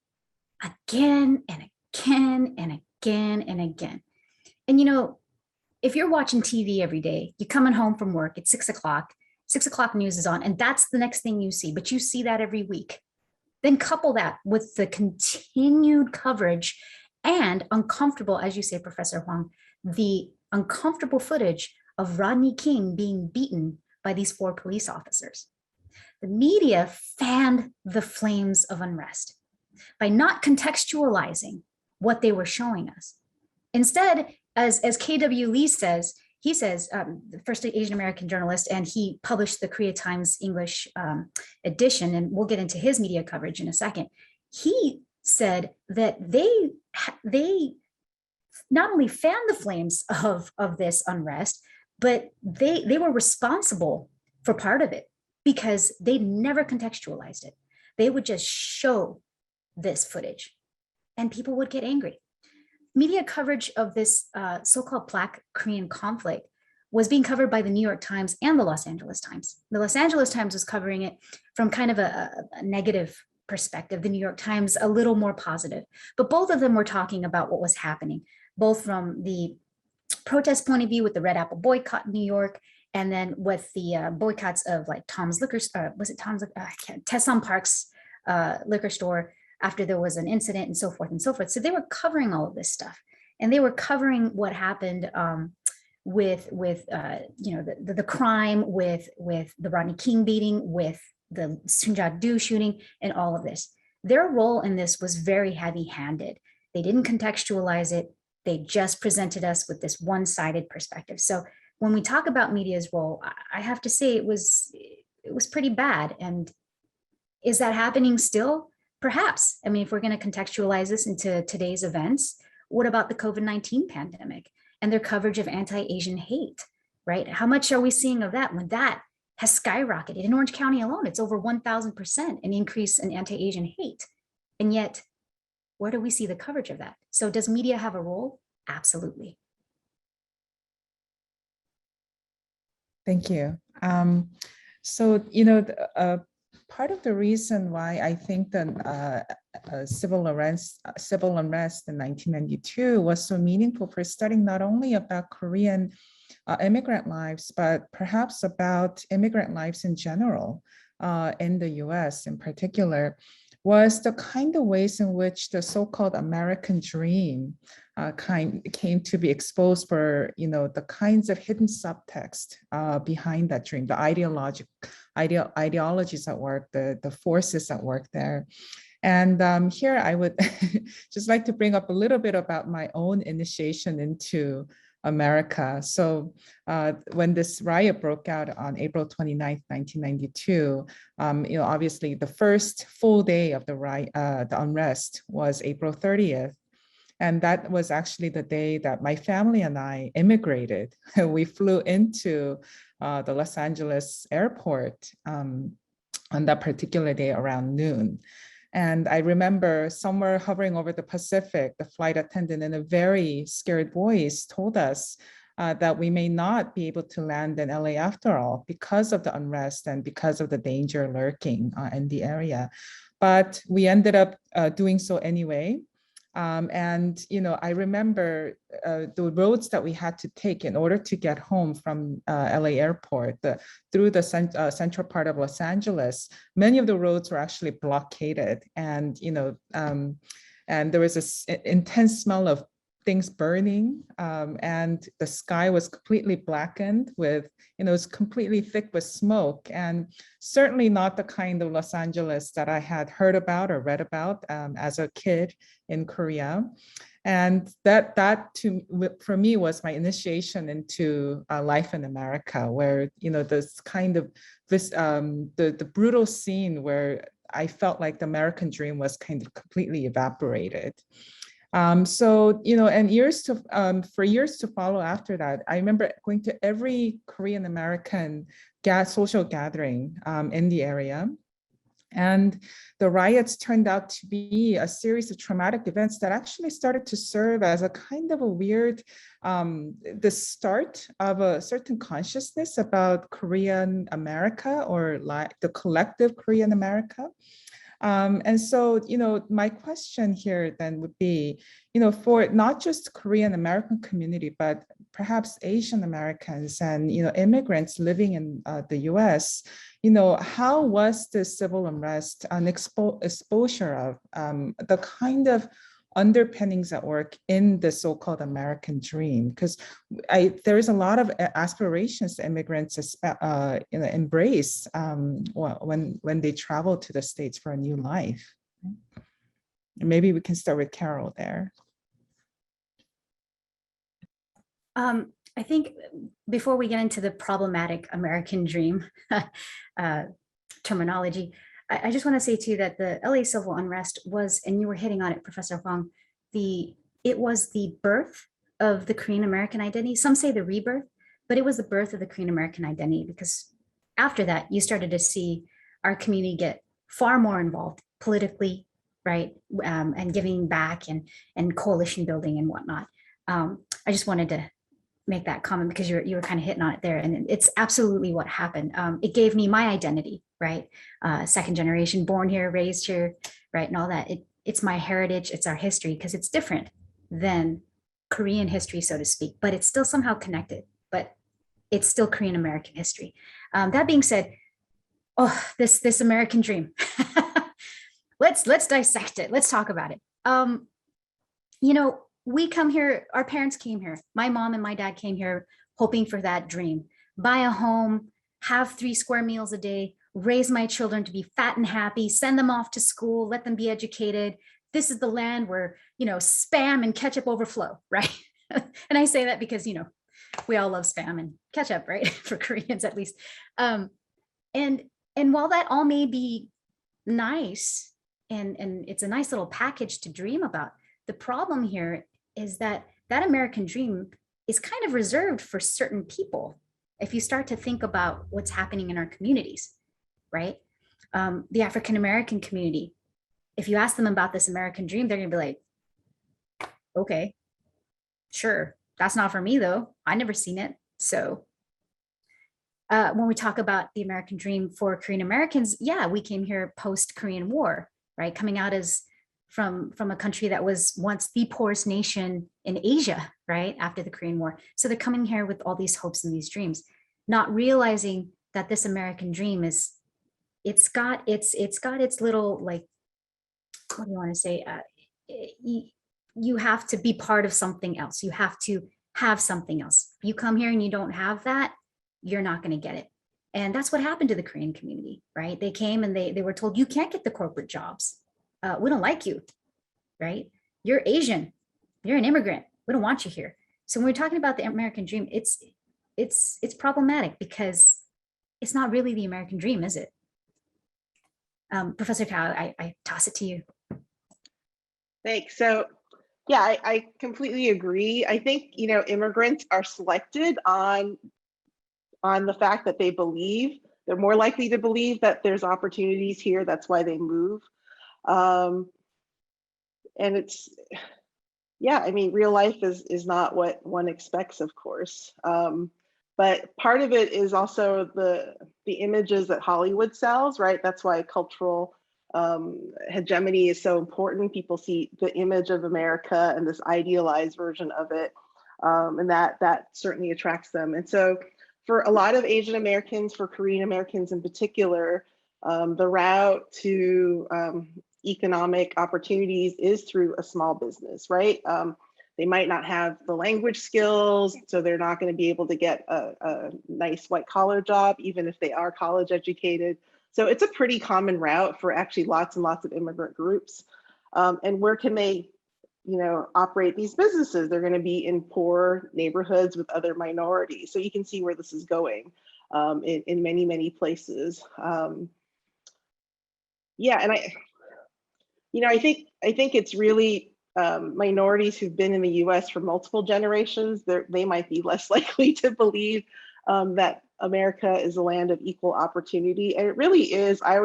Again and again and again and again. And if you're watching TV every day, you're coming home from work at 6 o'clock, 6 o'clock news is on, and that's the next thing you see, but you see that every week. Then couple that with the continued coverage and uncomfortable, as you say, Professor Huang, the uncomfortable footage of Rodney King being beaten by these 4 police officers. The media fanned the flames of unrest by not contextualizing what they were showing us. Instead, as KW Lee says, he says, the first Asian American journalist, and he published the Korea Times English edition, and we'll get into his media coverage in a second. He said that they not only fanned the flames of this unrest, but they were responsible for part of it because they never contextualized it. They would just show this footage and people would get angry. Media coverage of this so-called Black Korean conflict was being covered by the New York Times and the Los Angeles Times. The Los Angeles Times was covering it from kind of a negative perspective, the New York Times a little more positive, but both of them were talking about what was happening, both from the protest point of view with the Red Apple boycott in New York, and then with the boycotts of like Tom's liquor, was it Tom's, Tesson Park's liquor store after there was an incident and so forth and so forth. So they were covering all of this stuff, and they were covering what happened with the crime, with the Rodney King beating, with the Sun Ja-doo shooting, and all of this. Their role in this was very heavy-handed. They didn't contextualize it. They just presented us with this one-sided perspective. So when we talk about media's role, I have to say it was pretty bad. And is that happening still? perhaps, I mean, if we're going to contextualize this into today's events, what about the COVID-19 pandemic and their coverage of anti-Asian hate, right? How much are we seeing of that when that has skyrocketed? In Orange County alone, it's over 1,000% an increase in anti-Asian hate. And yet, where do we see the coverage of that? So does media have a role? Absolutely. Thank you. Part of the reason why I think that civil unrest in 1992 was so meaningful for studying not only about Korean immigrant lives, but perhaps about immigrant lives in general in the US in particular, was the kind of ways in which the so-called American dream came to be exposed for, the kinds of hidden subtext behind that dream, the ideologies at work, the forces at work there. And here I would just like to bring up a little bit about my own initiation into America. So when this riot broke out on April 29th, 1992, obviously the first full day of the riot, the unrest was April 30th. And that was actually the day that my family and I immigrated. We flew into the Los Angeles airport on that particular day around noon. And I remember somewhere hovering over the Pacific, the flight attendant in a very scared voice told us that we may not be able to land in LA after all because of the unrest and because of the danger lurking in the area. But we ended up doing so anyway. I remember the roads that we had to take in order to get home from LA airport through the central part of Los Angeles. Many of the roads were actually blockaded, and and there was this intense smell of things burning, and the sky was completely blackened with, it was completely thick with smoke, and certainly not the kind of Los Angeles that I had heard about or read about as a kid in Korea. And that for me was my initiation into life in America, where this kind of the brutal scene where I felt like the American dream was kind of completely evaporated. And for years to follow after that, I remember going to every Korean American social gathering in the area. And the riots turned out to be a series of traumatic events that actually started to serve as a kind of a weird, the start of a certain consciousness about Korean America, or like the collective Korean America. And so, my question here then would be, for not just Korean American community, but perhaps Asian Americans and, immigrants living in the US, how was the civil unrest an exposure of the kind of underpinnings at work in the so-called American dream? Because there is a lot of aspirations immigrants embrace when they travel to the States for a new life. Maybe we can start with Carol there. I think before we get into the problematic American dream terminology, I just want to say too that the LA civil unrest was, and you were hitting on it, Professor Huang, it was the birth of the Korean American identity. Some say the rebirth, but it was the birth of the Korean American identity, because after that, you started to see our community get far more involved politically, right? And giving back and coalition building and whatnot. I just wanted to make that comment because you were kind of hitting on it there, and it's absolutely what happened. It gave me my identity, right? Second generation, born here, raised here, right? And all that. It's my heritage, it's our history, because it's different than Korean history, so to speak, but it's still somehow connected, but it's still Korean American history. That being said, this American dream, let's dissect it. Let's talk about it. We come here, our parents came here. My mom and my dad came here hoping for that dream. Buy a home, have 3 square meals a day, raise my children to be fat and happy, send them off to school, let them be educated. This is the land where, Spam and ketchup overflow, right? And I say that because, we all love Spam and ketchup, right? For Koreans, at least. And while that all may be nice and it's a nice little package to dream about. The problem here is that that American dream is kind of reserved for certain people. If you start to think about what's happening in our communities, right? The African American community, if you ask them about this American dream, they're gonna be like, okay, sure, that's not for me though. I never seen it. So when we talk about the American dream for Korean Americans, yeah, we came here post-Korean War, right? Coming out as from a country that was once the poorest nation in Asia, right? After the Korean War. So they're coming here with all these hopes and these dreams, not realizing that this American dream is, it's got its little, like, what do you want to say? You have to be part of something else. You have to have something else. If you come here and you don't have that, you're not going to get it. And that's what happened to the Korean community, right? They came and they were told, you can't get the corporate jobs. We don't like you, right? You're Asian, you're an immigrant. We don't want you here. So when we're talking about the American dream, it's problematic because it's not really the American dream, is it? Professor Kao, I toss it to you. Thanks. So yeah, I completely agree. I think, you know, immigrants are selected on the fact that they believe, they're more likely to believe that there's opportunities here. That's why they move. And it's, yeah, I mean, real life is not what one expects, of course. But part of it is also the images that Hollywood sells, right? That's why cultural hegemony is so important. People see the image of America and this idealized version of it, and that certainly attracts them. And so for a lot of Asian Americans, for Korean Americans in particular, the route to economic opportunities is through a small business, right? They might not have the language skills, so they're not going to be able to get a nice white collar job, even if they are college educated. So it's a pretty common route for actually lots and lots of immigrant groups. And where can they, you know, operate these businesses? They're going to be in poor neighborhoods with other minorities. So you can see where this is going in many, many places. Yeah, and I think it's really minorities who've been in the U.S. for multiple generations. They might be less likely to believe that America is a land of equal opportunity, and it really is. I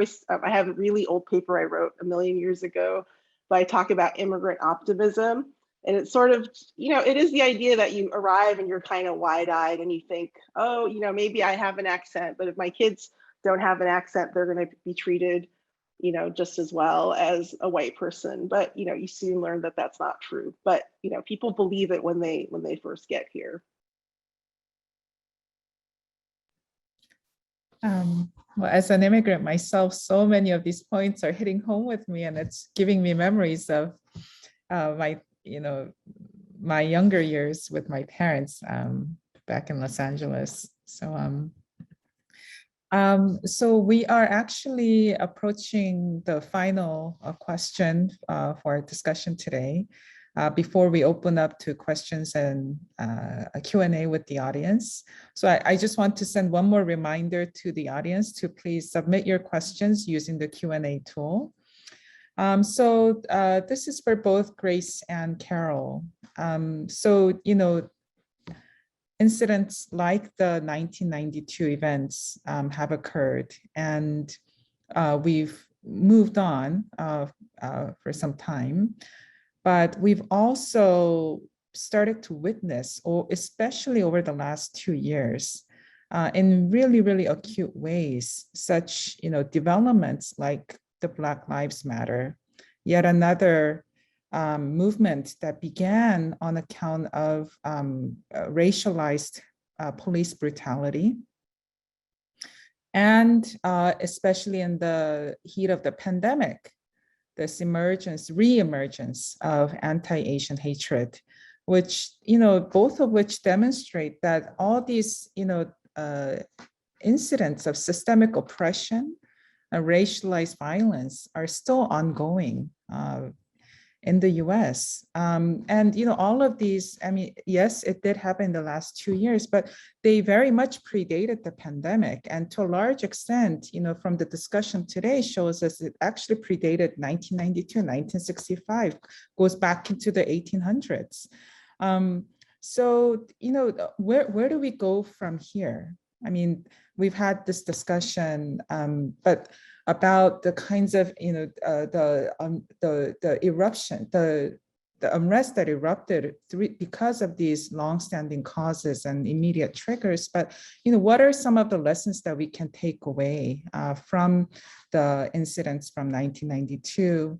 have a really old paper I wrote a million years ago, but I talk about immigrant optimism, and it's sort of, you know, it is the idea that you arrive and you're kind of wide-eyed and you think, oh, you know, maybe I have an accent, but if my kids don't have an accent, they're going to be treated, you know, just as well as a white person. But, you know, you soon learn that that's not true. But, you know, people believe it when they first get here. Well, as an immigrant myself, so many of these points are hitting home with me, and it's giving me memories of my younger years with my parents back in Los Angeles. So so we are actually approaching the final question for our discussion today. Before we open up to questions and a Q&A with the audience. So I just want to send one more reminder to the audience to please submit your questions using the Q&A tool. So this is for both Grace and Carol. So, you know, incidents like the 1992 events have occurred, and we've moved on for some time. But we've also started to witness, or especially over the last 2 years, in really, really acute ways, such, you know, developments like the Black Lives Matter, yet another movement that began on account of racialized police brutality. And especially in the heat of the pandemic, this re-emergence of anti-Asian hatred, which, you know, both of which demonstrate that all these, you know, incidents of systemic oppression and racialized violence are still ongoing. in the US. And, you know, all of these, I mean, yes, it did happen in the last 2 years, but they very much predated the pandemic. And to a large extent, you know, from the discussion today shows us it actually predated 1992, 1965, goes back into the 1800s. So, you know, where do we go from here? I mean, we've had this discussion, but about the kinds of, you know, the eruption, the unrest that erupted because of these longstanding causes and immediate triggers. But, you know, what are some of the lessons that we can take away from the incidents from 1992,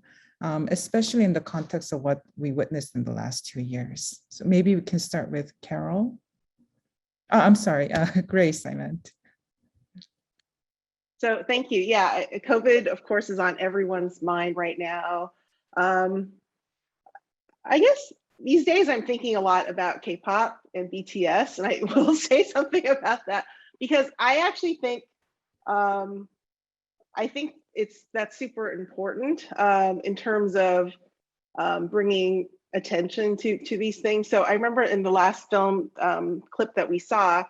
especially in the context of what we witnessed in the last 2 years? So maybe we can start with Carol. I'm sorry, Grace, I meant. So thank you. Yeah, COVID, of course, is on everyone's mind right now. I guess these days I'm thinking a lot about K-pop and BTS, and I will say something about that because I actually think that's super important in terms of bringing attention to these things. So I remember in the last film clip that we saw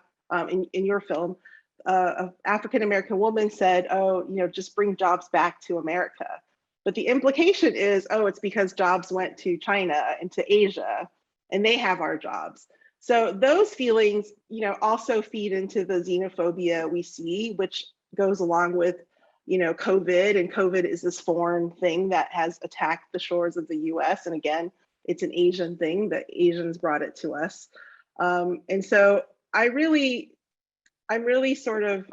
in your film, an African-American woman said, oh, you know, just bring jobs back to America. But the implication is, oh, it's because jobs went to China and to Asia and they have our jobs. So those feelings, you know, also feed into the xenophobia we see, which goes along with, you know, COVID, and COVID is this foreign thing that has attacked the shores of the US. And again, it's an Asian thing, that Asians brought it to us. And so I'm really sort of,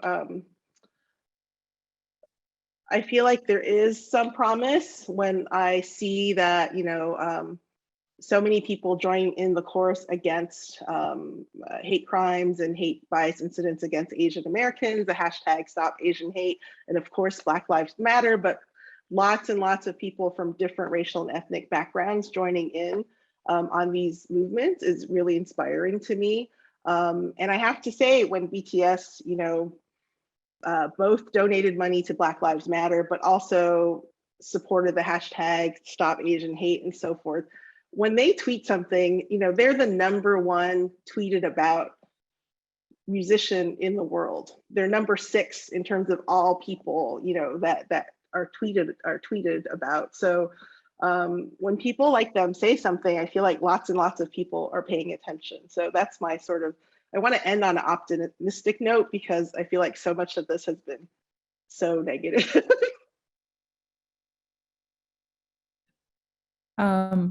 I feel like there is some promise when I see that, you know, so many people join in the chorus against hate crimes and hate bias incidents against Asian Americans, the hashtag Stop Asian Hate, and of course, Black Lives Matter, but lots and lots of people from different racial and ethnic backgrounds joining in on these movements is really inspiring to me. And I have to say, when BTS, you know, both donated money to Black Lives Matter, but also supported the hashtag Stop Asian Hate and so forth, when they tweet something, you know, they're the #1 tweeted about musician in the world. They're #6 in terms of all people, you know, that are tweeted about. So when people like them say something, I feel like lots and lots of people are paying attention. So that's my sort of, I want to end on an optimistic note because I feel like so much of this has been so negative.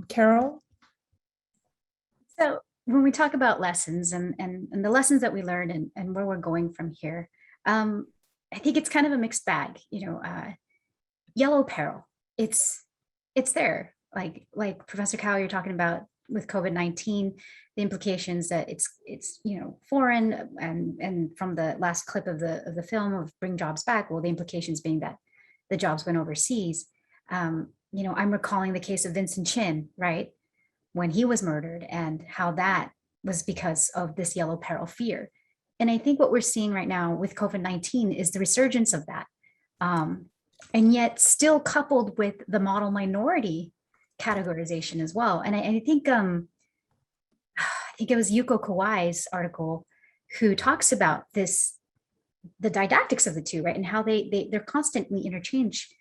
Carol? So when we talk about lessons and the lessons that we learned and where we're going from here, I think it's kind of a mixed bag. You know, yellow peril, it's there. Like Professor Cow, you're talking about with COVID-19, the implications that it's you know, foreign, and from the last clip of the film of Bring Jobs Back, well, the implications being that the jobs went overseas. You know, I'm recalling the case of Vincent Chin, right, when he was murdered, and how that was because of this yellow peril fear. And I think what we're seeing right now with COVID-19 is the resurgence of that, and yet still coupled with the model minority categorization as well. And I think it was Yuko Kawai's article who talks about this, the didactics of the two, right, and how they're constantly interchanged.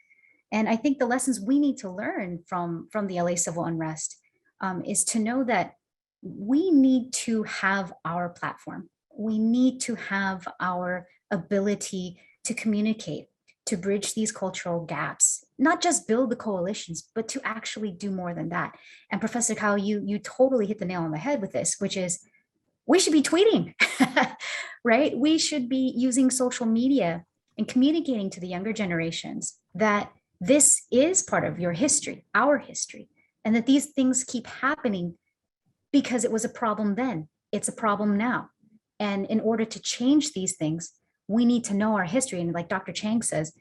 And I think the lessons we need to learn from the LA civil unrest is to know that we need to have our platform. We need to have our ability to communicate, to bridge these cultural gaps, not just build the coalitions, but to actually do more than that. And Professor Kao, you totally hit the nail on the head with this, which is we should be tweeting, right? We should be using social media and communicating to the younger generations that this is part of your history, our history, and that these things keep happening because it was a problem then, it's a problem now. And in order to change these things, we need to know our history. And like Dr. Chang says,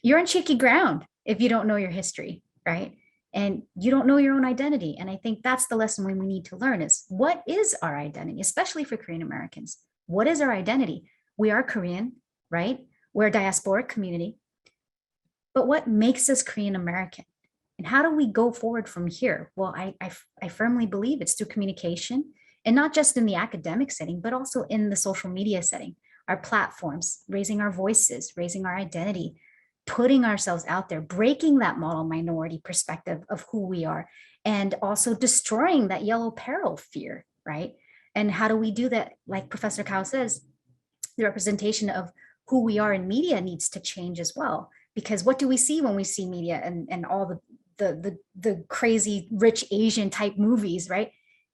you're on shaky ground if you don't know your history, right? And you don't know your own identity. And I think that's the lesson we need to learn is, what is our identity, especially for Korean Americans? What is our identity? We are Korean, right? We're a diasporic community. But what makes us Korean American? And how do we go forward from here? Well, I firmly believe it's through communication, and not just in the academic setting, but also in the social media setting, our platforms, raising our voices, raising our identity, putting ourselves out there, breaking that model minority perspective of who we are, and also destroying that yellow peril fear, right? And how do we do that? Like Professor Kao says, the representation of who we are in media needs to change as well. Because what do we see when we see media and all the crazy rich Asian type movies, right?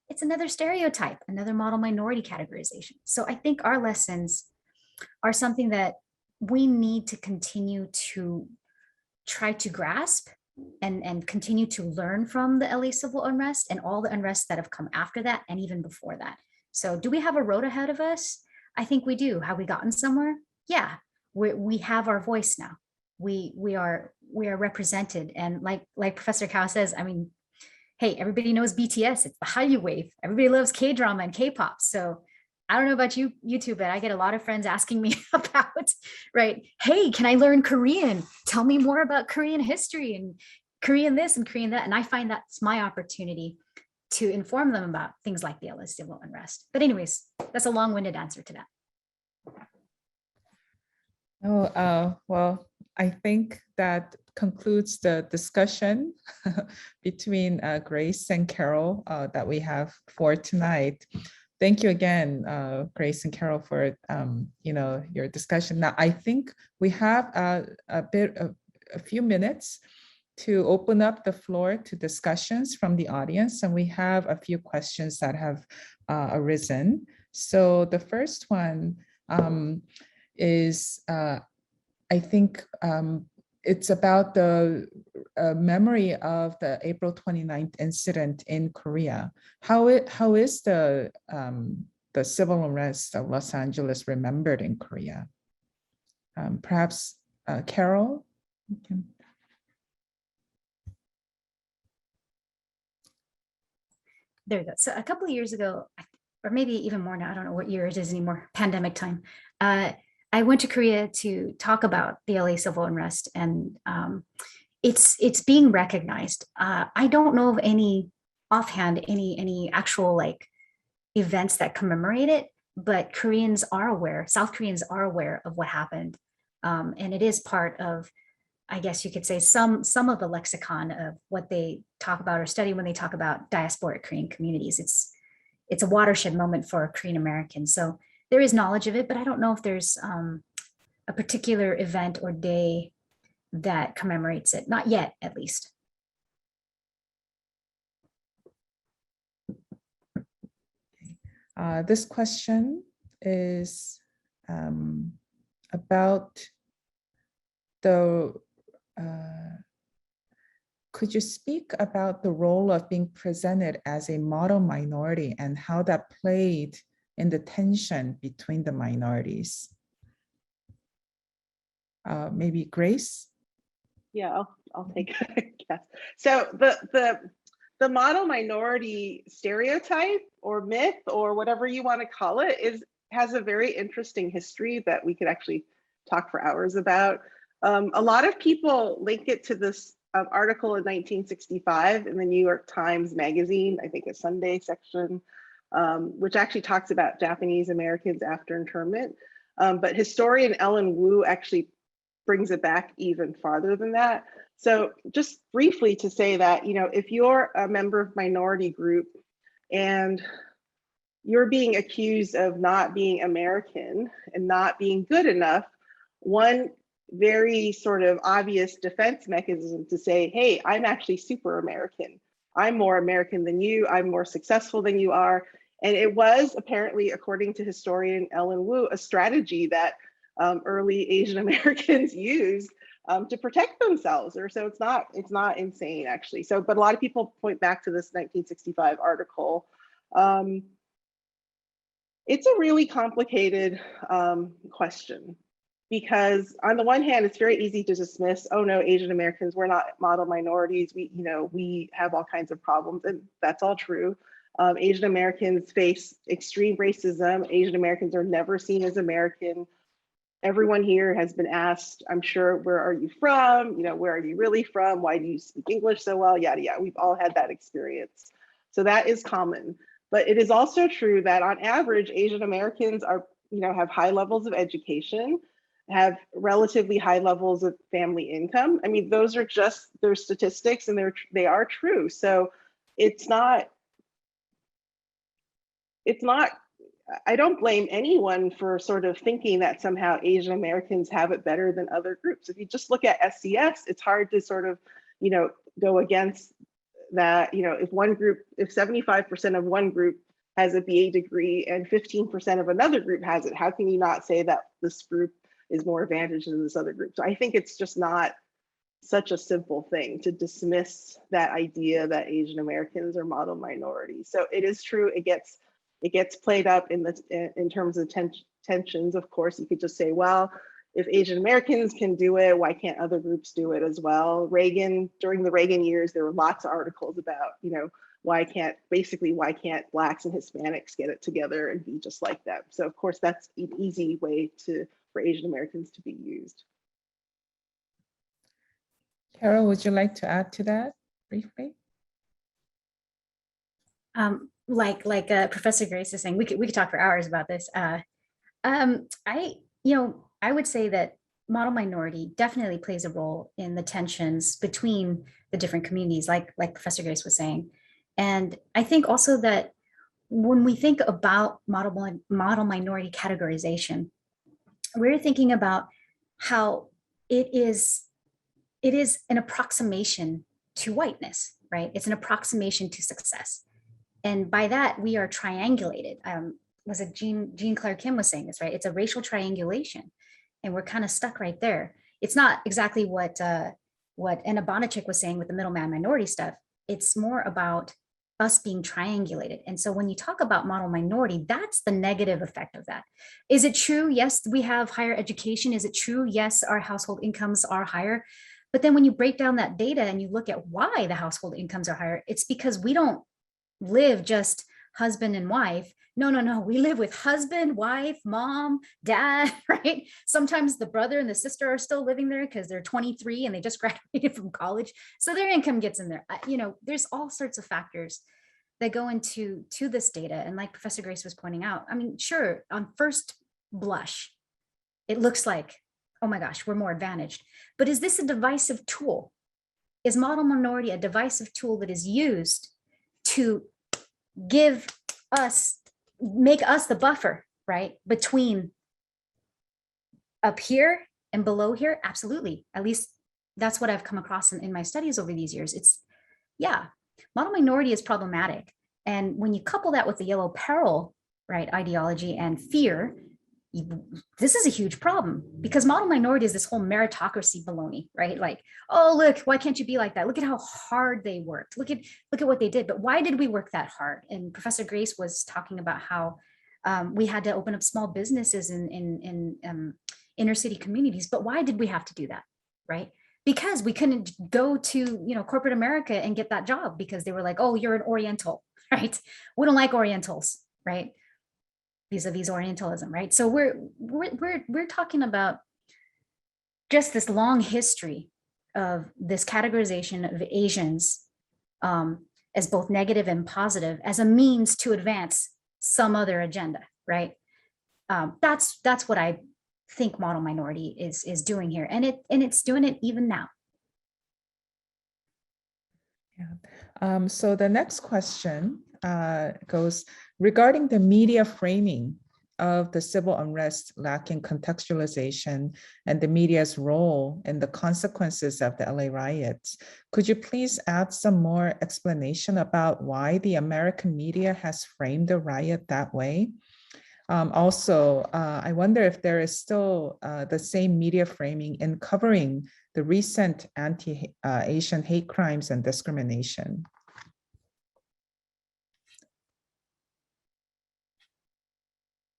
It's another stereotype, another model minority categorization. So I think our lessons are something that we need to continue to try to grasp and continue to learn from the LA civil unrest and all the unrests that have come after that and even before that. So do we have a road ahead of us? I think we do. Have we gotten somewhere? Yeah, we have our voice now. We are represented, and like Professor Kao says, I mean, hey, everybody knows BTS. It's the Hallyu wave. Everybody loves K-drama and K-pop. So I don't know about you two, but I get a lot of friends asking me about, right? Hey, can I learn Korean? Tell me more about Korean history and Korean this and Korean that. And I find that's my opportunity to inform them about things like the LA civil unrest. But anyways, that's a long-winded answer to that. Oh, well, I think that concludes the discussion between Grace and Carol that we have for tonight. Thank you again, Grace and Carol, for your discussion. Now, I think we have a few minutes to open up the floor to discussions from the audience, and we have a few questions that have arisen. So the first one is, I think it's about the memory of the April 29th incident in Korea. How is the civil unrest of Los Angeles remembered in Korea? Perhaps Carol? Okay. There we go. So a couple of years ago, or maybe even more now, I don't know what year it is anymore, pandemic time. I went to Korea to talk about the LA civil unrest, and it's being recognized. I don't know of any offhand, any actual like events that commemorate it, but Koreans are aware, South Koreans are aware of what happened. And it is part of, I guess you could say, some of the lexicon of what they talk about or study when they talk about diasporic Korean communities. It's a watershed moment for Korean Americans. So there is knowledge of it, but I don't know if there's a particular event or day that commemorates it. Not yet, at least. This question is about the, could you speak about the role of being presented as a model minority and how that played in the tension between the minorities? Maybe Grace? Yeah, I'll take a guess. So the model minority stereotype or myth or whatever you want to call it has a very interesting history that we could actually talk for hours about. A lot of people link it to this article in 1965 in the New York Times Magazine, I think a Sunday section, which actually talks about Japanese Americans after internment. But historian Ellen Wu actually brings it back even farther than that. So just briefly to say that, if you're a member of minority group and you're being accused of not being American and not being good enough, one very sort of obvious defense mechanism to say, hey, I'm actually super American. I'm more American than you. I'm more successful than you are. And it was apparently, according to historian Ellen Wu, a strategy that early Asian Americans used to protect themselves. Or so it's not insane actually. So, but a lot of people point back to this 1965 article. It's a really complicated question, because on the one hand, it's very easy to dismiss, oh no, Asian Americans, we're not model minorities. We have all kinds of problems, and that's all true. Asian Americans face extreme racism. Asian Americans are never seen as American. everyone here has been asked, I'm sure, where are you from? You know, where are you really from? Why do you speak English so well? Yada, yada. We've all had that experience. So that is common. But it is also true that on average, Asian Americans are, you know, have high levels of education, have relatively high levels of family income. I mean, those are just their statistics, and they are true. So it's not, I don't blame anyone for sort of thinking that somehow Asian Americans have it better than other groups. If you just look at SCS, it's hard to sort of, you know, go against that. You know, if 75% of one group has a BA degree and 15% of another group has it, how can you not say that this group is more advantaged than this other group? So I think it's just not such a simple thing to dismiss that idea that Asian Americans are model minorities. So it is true, it gets played up in terms of tensions. Of course, you could just say, well, if Asian Americans can do it, why can't other groups do it as well? During the Reagan years, there were lots of articles about, you know, why can't Blacks and Hispanics get it together and be just like them? So of course, that's an easy way for Asian Americans to be used. Carol, would you like to add to that briefly? Like Professor Grace is saying, we could talk for hours about this. I would say that model minority definitely plays a role in the tensions between the different communities, like Professor Grace was saying. And I think also that when we think about model minority categorization, we're thinking about how it is an approximation to whiteness, right? It's an approximation to success. And by that, we are triangulated. Was it Jean Claire Kim was saying this, right? It's a racial triangulation. And we're kind of stuck right there. It's not exactly what Anna Bonachik was saying with the middleman minority stuff. It's more about us being triangulated. And so when you talk about model minority, that's the negative effect of that. Is it true? Yes, we have higher education. Is it true? Yes, our household incomes are higher. But then when you break down that data and you look at why the household incomes are higher, it's because we don't live just husband and wife. No. We live with husband, wife, mom, dad, right? Sometimes the brother and the sister are still living there because they're 23 and they just graduated from college. So their income gets in there. You know, there's all sorts of factors that go into this data. And like Professor Grace was pointing out, I mean, sure, on first blush, it looks like, oh my gosh, we're more advantaged. But is this a divisive tool? Is model minority a divisive tool that is used to make us the buffer, right, between up here and below here? Absolutely. At least that's what I've come across in my studies over these years. Model minority is problematic. And when you couple that with the yellow peril, right, ideology and fear, this is a huge problem, because model minority is this whole meritocracy baloney, right? Like, oh, look, why can't you be like that? Look at how hard they worked. Look at what they did. But why did we work that hard? And Professor Grace was talking about how we had to open up small businesses in inner city communities. But why did we have to do that, right? Because we couldn't go to, you know, corporate America and get that job because they were like, oh, you're an Oriental, right? We don't like Orientals, right? Vis-a-vis Orientalism, right? So we're talking about just this long history of this categorization of Asians as both negative and positive as a means to advance some other agenda, right? That's what I think model minority is doing here, and it's doing it even now. Yeah. So the next question goes, regarding the media framing of the civil unrest lacking contextualization and the media's role in the consequences of the LA riots, could you please add some more explanation about why the American media has framed the riot that way? Also, I wonder if there is still the same media framing in covering the recent anti-Asian hate crimes and discrimination.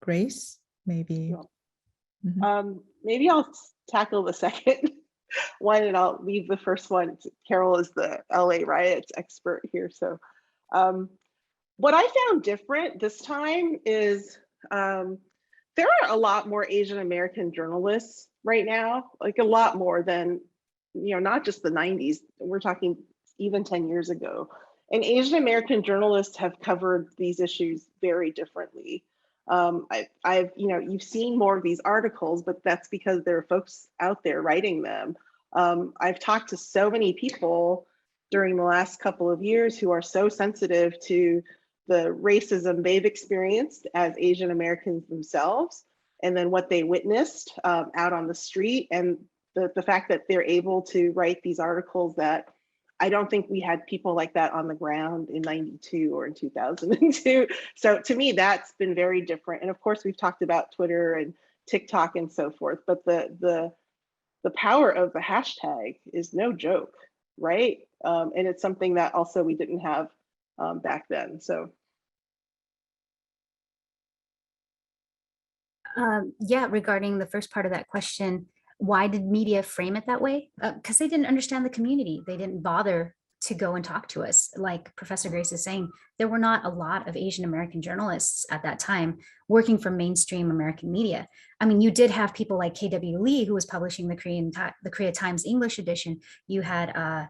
Grace, maybe. Maybe I'll tackle the second one and I'll leave the first one. Carol is the LA riots expert here. So what I found different this time is there are a lot more Asian American journalists right now, like a lot more than, not just the 90s. We're talking even 10 years ago. And Asian American journalists have covered these issues very differently. You've seen more of these articles, but that's because there are folks out there writing them. I've talked to so many people during the last couple of years who are so sensitive to the racism they've experienced as Asian Americans themselves, and then what they witnessed out on the street, and the fact that they're able to write these articles that I don't think we had people like that on the ground in 92 or in 2002. So to me, that's been very different. And of course, we've talked about Twitter and TikTok and so forth, but the power of the hashtag is no joke, right? And it's something that also we didn't have back then. So. Yeah, regarding the first part of that question, why did media frame it that way? Because they didn't understand the community. They didn't bother to go and talk to us. Like Professor Grace is saying, there were not a lot of Asian American journalists at that time working for mainstream American media. I mean, you did have people like K.W. Lee, who was publishing the Korea Times English edition. You had, I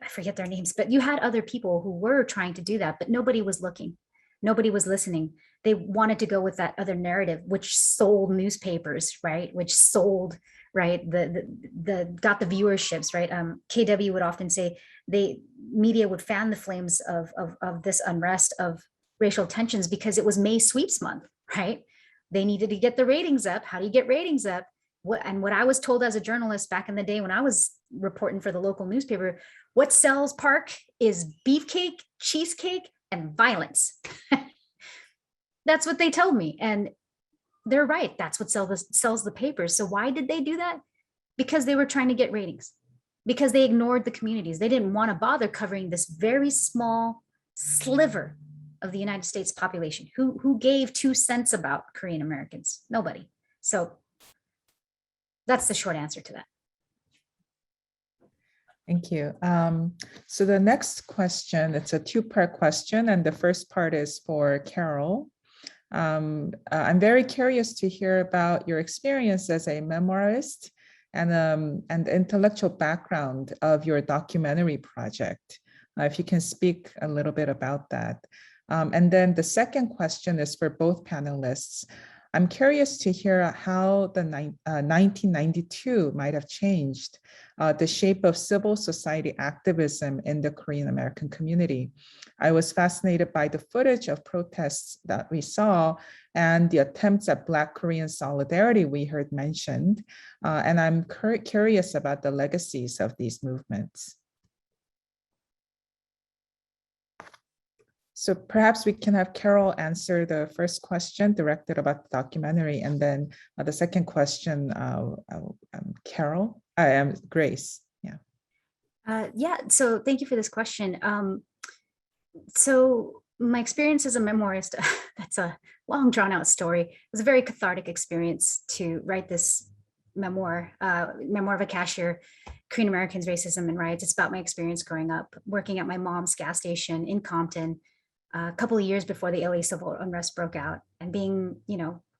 forget their names, but you had other people who were trying to do that, but nobody was looking. Nobody was listening. They wanted to go with that other narrative, which sold newspapers, right? Which sold, right? Got the viewerships, right? KW would often say media would fan the flames of this unrest, of racial tensions, because it was May sweeps month, right? They needed to get the ratings up. How do you get ratings up? What I was told as a journalist back in the day when I was reporting for the local newspaper, what sells Park is beefcake, cheesecake, and violence. That's what they told me. And they're right. That's what sells the papers. So why did they do that? Because they were trying to get ratings, because they ignored the communities. They didn't want to bother covering this very small sliver of the United States population. Who gave 2 cents about Korean Americans? Nobody. So that's the short answer to that. Thank you. So the next question, it's a 2-part question, and the first part is for Carol. I'm very curious to hear about your experience as a memoirist and the intellectual background of your documentary project. If you can speak a little bit about that. And then the second question is for both panelists. I'm curious to hear how the 1992 might have changed the shape of civil society activism in the Korean American community. I was fascinated by the footage of protests that we saw and the attempts at Black Korean solidarity we heard mentioned. And I'm curious about the legacies of these movements. So perhaps we can have Carol answer the first question directed about the documentary, and then the second question, Grace. Yeah, so thank you for this question. So my experience as a memoirist, that's a long drawn out story. It was a very cathartic experience to write this memoir of a cashier, Korean Americans, Racism and Riots. It's about my experience growing up, working at my mom's gas station in Compton, a couple of years before the LA civil unrest broke out, and being,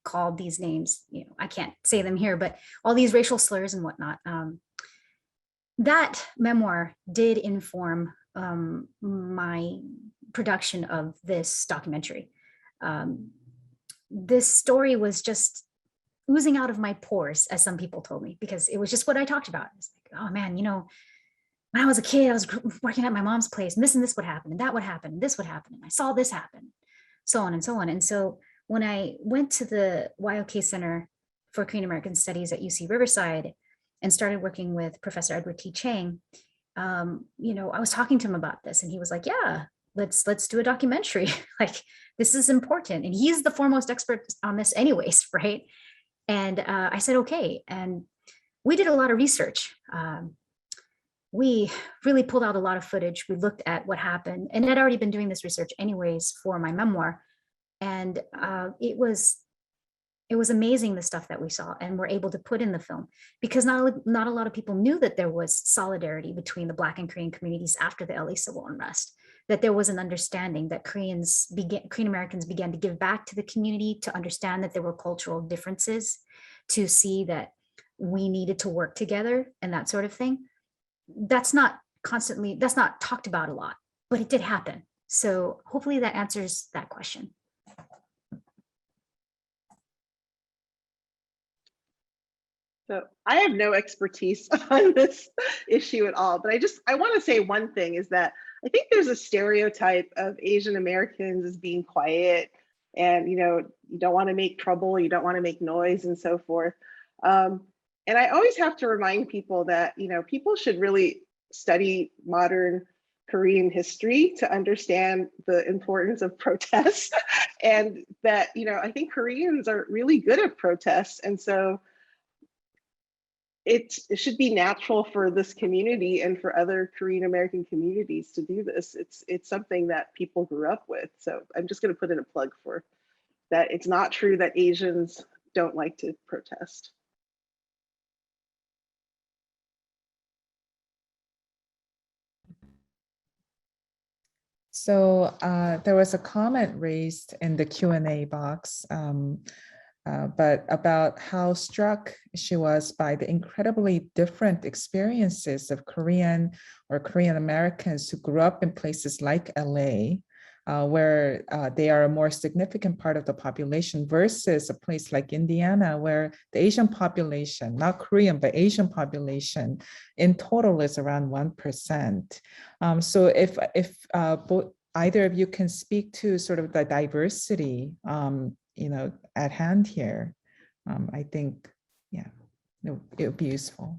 called these names, I can't say them here, but all these racial slurs and whatnot. That memoir did inform my production of this documentary. This story was just oozing out of my pores, as some people told me, because it was just what I talked about. It's like, oh man, when I was a kid, I was working at my mom's place, and this would happen, and that would happen, and this would happen, and I saw this happen, so on and so on. And so when I went to the YOK Center for Korean American Studies at UC Riverside and started working with Professor Edward T. Chang, I was talking to him about this, and he was like, yeah, let's do a documentary. Like, this is important. And he's the foremost expert on this anyways, right? And I said, okay. And we did a lot of research. We really pulled out a lot of footage. We looked at what happened, and I'd already been doing this research anyways for my memoir. And it was amazing, the stuff that we saw and were able to put in the film, because not a lot of people knew that there was solidarity between the Black and Korean communities after the LA civil unrest. that there was an understanding that Korean Americans began to give back to the community, to understand that there were cultural differences, to see that we needed to work together and that sort of thing. That's not talked about a lot, but it did happen. So hopefully that answers that question. So I have no expertise on this issue at all, but I want to say one thing is that I think there's a stereotype of Asian Americans as being quiet and, you don't want to make trouble, you don't want to make noise and so forth. And I always have to remind people that, people should really study modern Korean history to understand the importance of protests and that, I think Koreans are really good at protests. And so it should be natural for this community and for other Korean American communities to do this. It's something that people grew up with. So I'm just going to put in a plug for that. It's not true that Asians don't like to protest. So there was a comment raised in the Q&A box, but about how struck she was by the incredibly different experiences of Korean or Korean Americans who grew up in places like LA, where they are a more significant part of the population versus a place like Indiana, where the Asian population, not Korean, but Asian population in total is around 1%. So if either of you can speak to sort of the diversity, at hand here, I think, yeah, it would be useful.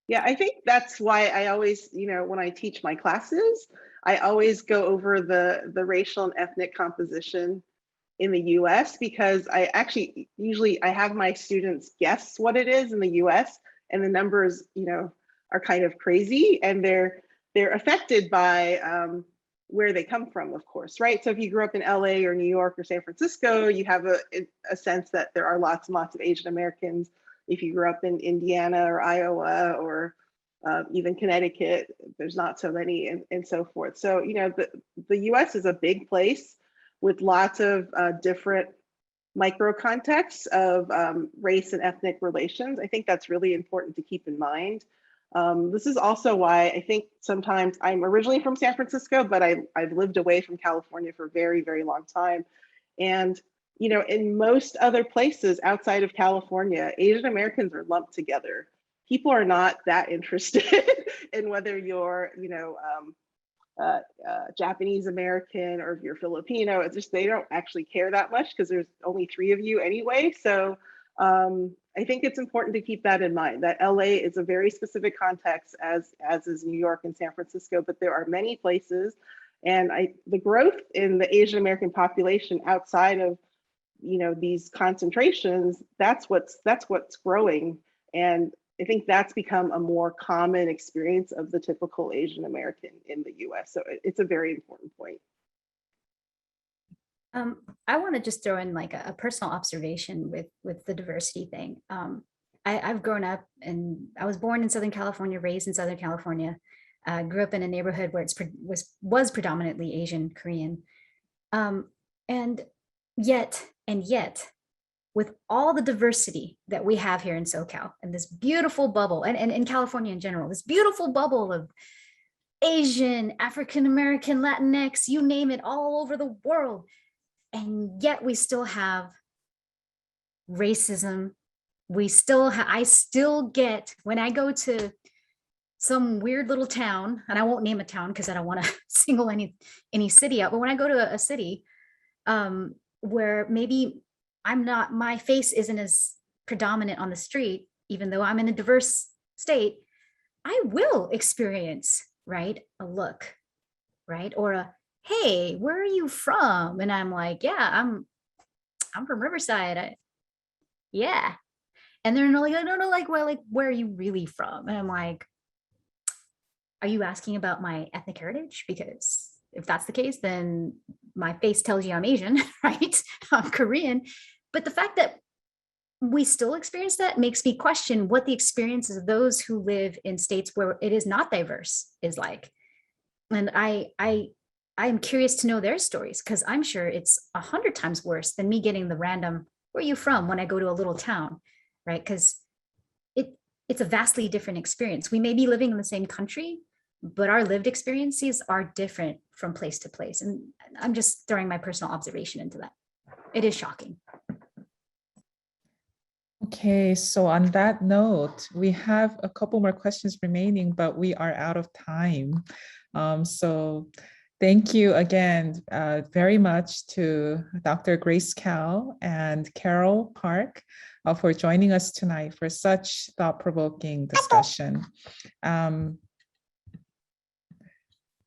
Yeah, I think that's why I always, when I teach my classes, I always go over the racial and ethnic composition in the US, because I actually usually I have my students guess what it is in the US, and the numbers, are kind of crazy, and they're affected by where they come from, of course, right? So if you grew up in LA or New York or San Francisco, you have a sense that there are lots and lots of Asian Americans. If you grew up in Indiana or Iowa or even Connecticut, there's not so many, and so forth. So, the US is a big place with lots of different micro contexts of race and ethnic relations. I think that's really important to keep in mind. This is also why I think sometimes I'm originally from San Francisco, but I've lived away from California for a very, very long time. And, in most other places outside of California, Asian Americans are lumped together. People are not that interested in whether you're, Japanese American or if you're Filipino. It's just, they don't actually care that much because there's only 3 of you anyway. So I think it's important to keep that in mind, that LA is a very specific context, as is New York and San Francisco, but there are many places. And the growth in the Asian American population outside of, these concentrations, that's what's growing. And I think that's become a more common experience of the typical Asian American in the US. So it's a very important point. I want to just throw in like a personal observation with the diversity thing. I've grown up and I was born in Southern California, raised in Southern California, grew up in a neighborhood where it was predominantly Asian Korean. And yet, with all the diversity that we have here in SoCal and this beautiful bubble, and in California in general, this beautiful bubble of Asian, African-American, Latinx, you name it, all over the world. And yet we still have racism. I still get, when I go to some weird little town, and I won't name a town because I don't want to single any city out, but when I go to a city where maybe my face isn't as predominant on the street, even though I'm in a diverse state, I will experience, right, a look, right, or a, hey, where are you from? And I'm like, yeah, I'm from Riverside. Yeah. And they're like, no, like, well, like, where are you really from? And I'm like, are you asking about my ethnic heritage? Because if that's the case, then my face tells you I'm Asian, right? I'm Korean. But the fact that we still experience that makes me question what the experiences of those who live in states where it is not diverse is like. And I'm curious to know their stories, because I'm sure it's 100 times worse than me getting the random, where are you from, when I go to a little town, right? Because it's a vastly different experience. We may be living in the same country, but our lived experiences are different from place to place. And I'm just throwing my personal observation into that. It is shocking. Okay, so on that note, we have a couple more questions remaining, but we are out of time. So thank you again very much to Dr. Grace Kao and Carol Park for joining us tonight for such thought-provoking discussion.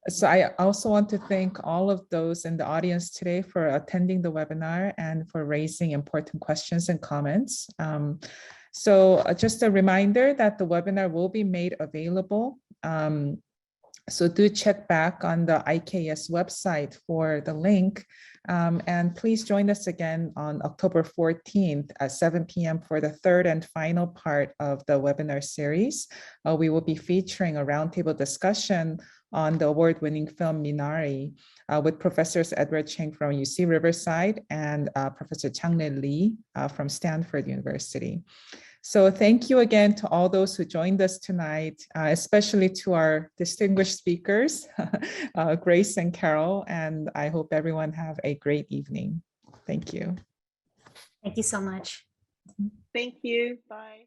So I also want to thank all of those in the audience today for attending the webinar and for raising important questions and comments. So just a reminder that the webinar will be made available. So do check back on the IKS website for the link. And please join us again on October 14th at 7 p.m. for the third and final part of the webinar series. We will be featuring a roundtable discussion on the award-winning film Minari with Professors Edward Cheng from UC Riverside and Professor Changle Lee from Stanford University. So thank you again to all those who joined us tonight, especially to our distinguished speakers, Grace and Carol, and I hope everyone have a great evening. Thank you. Thank you so much. Thank you. Bye.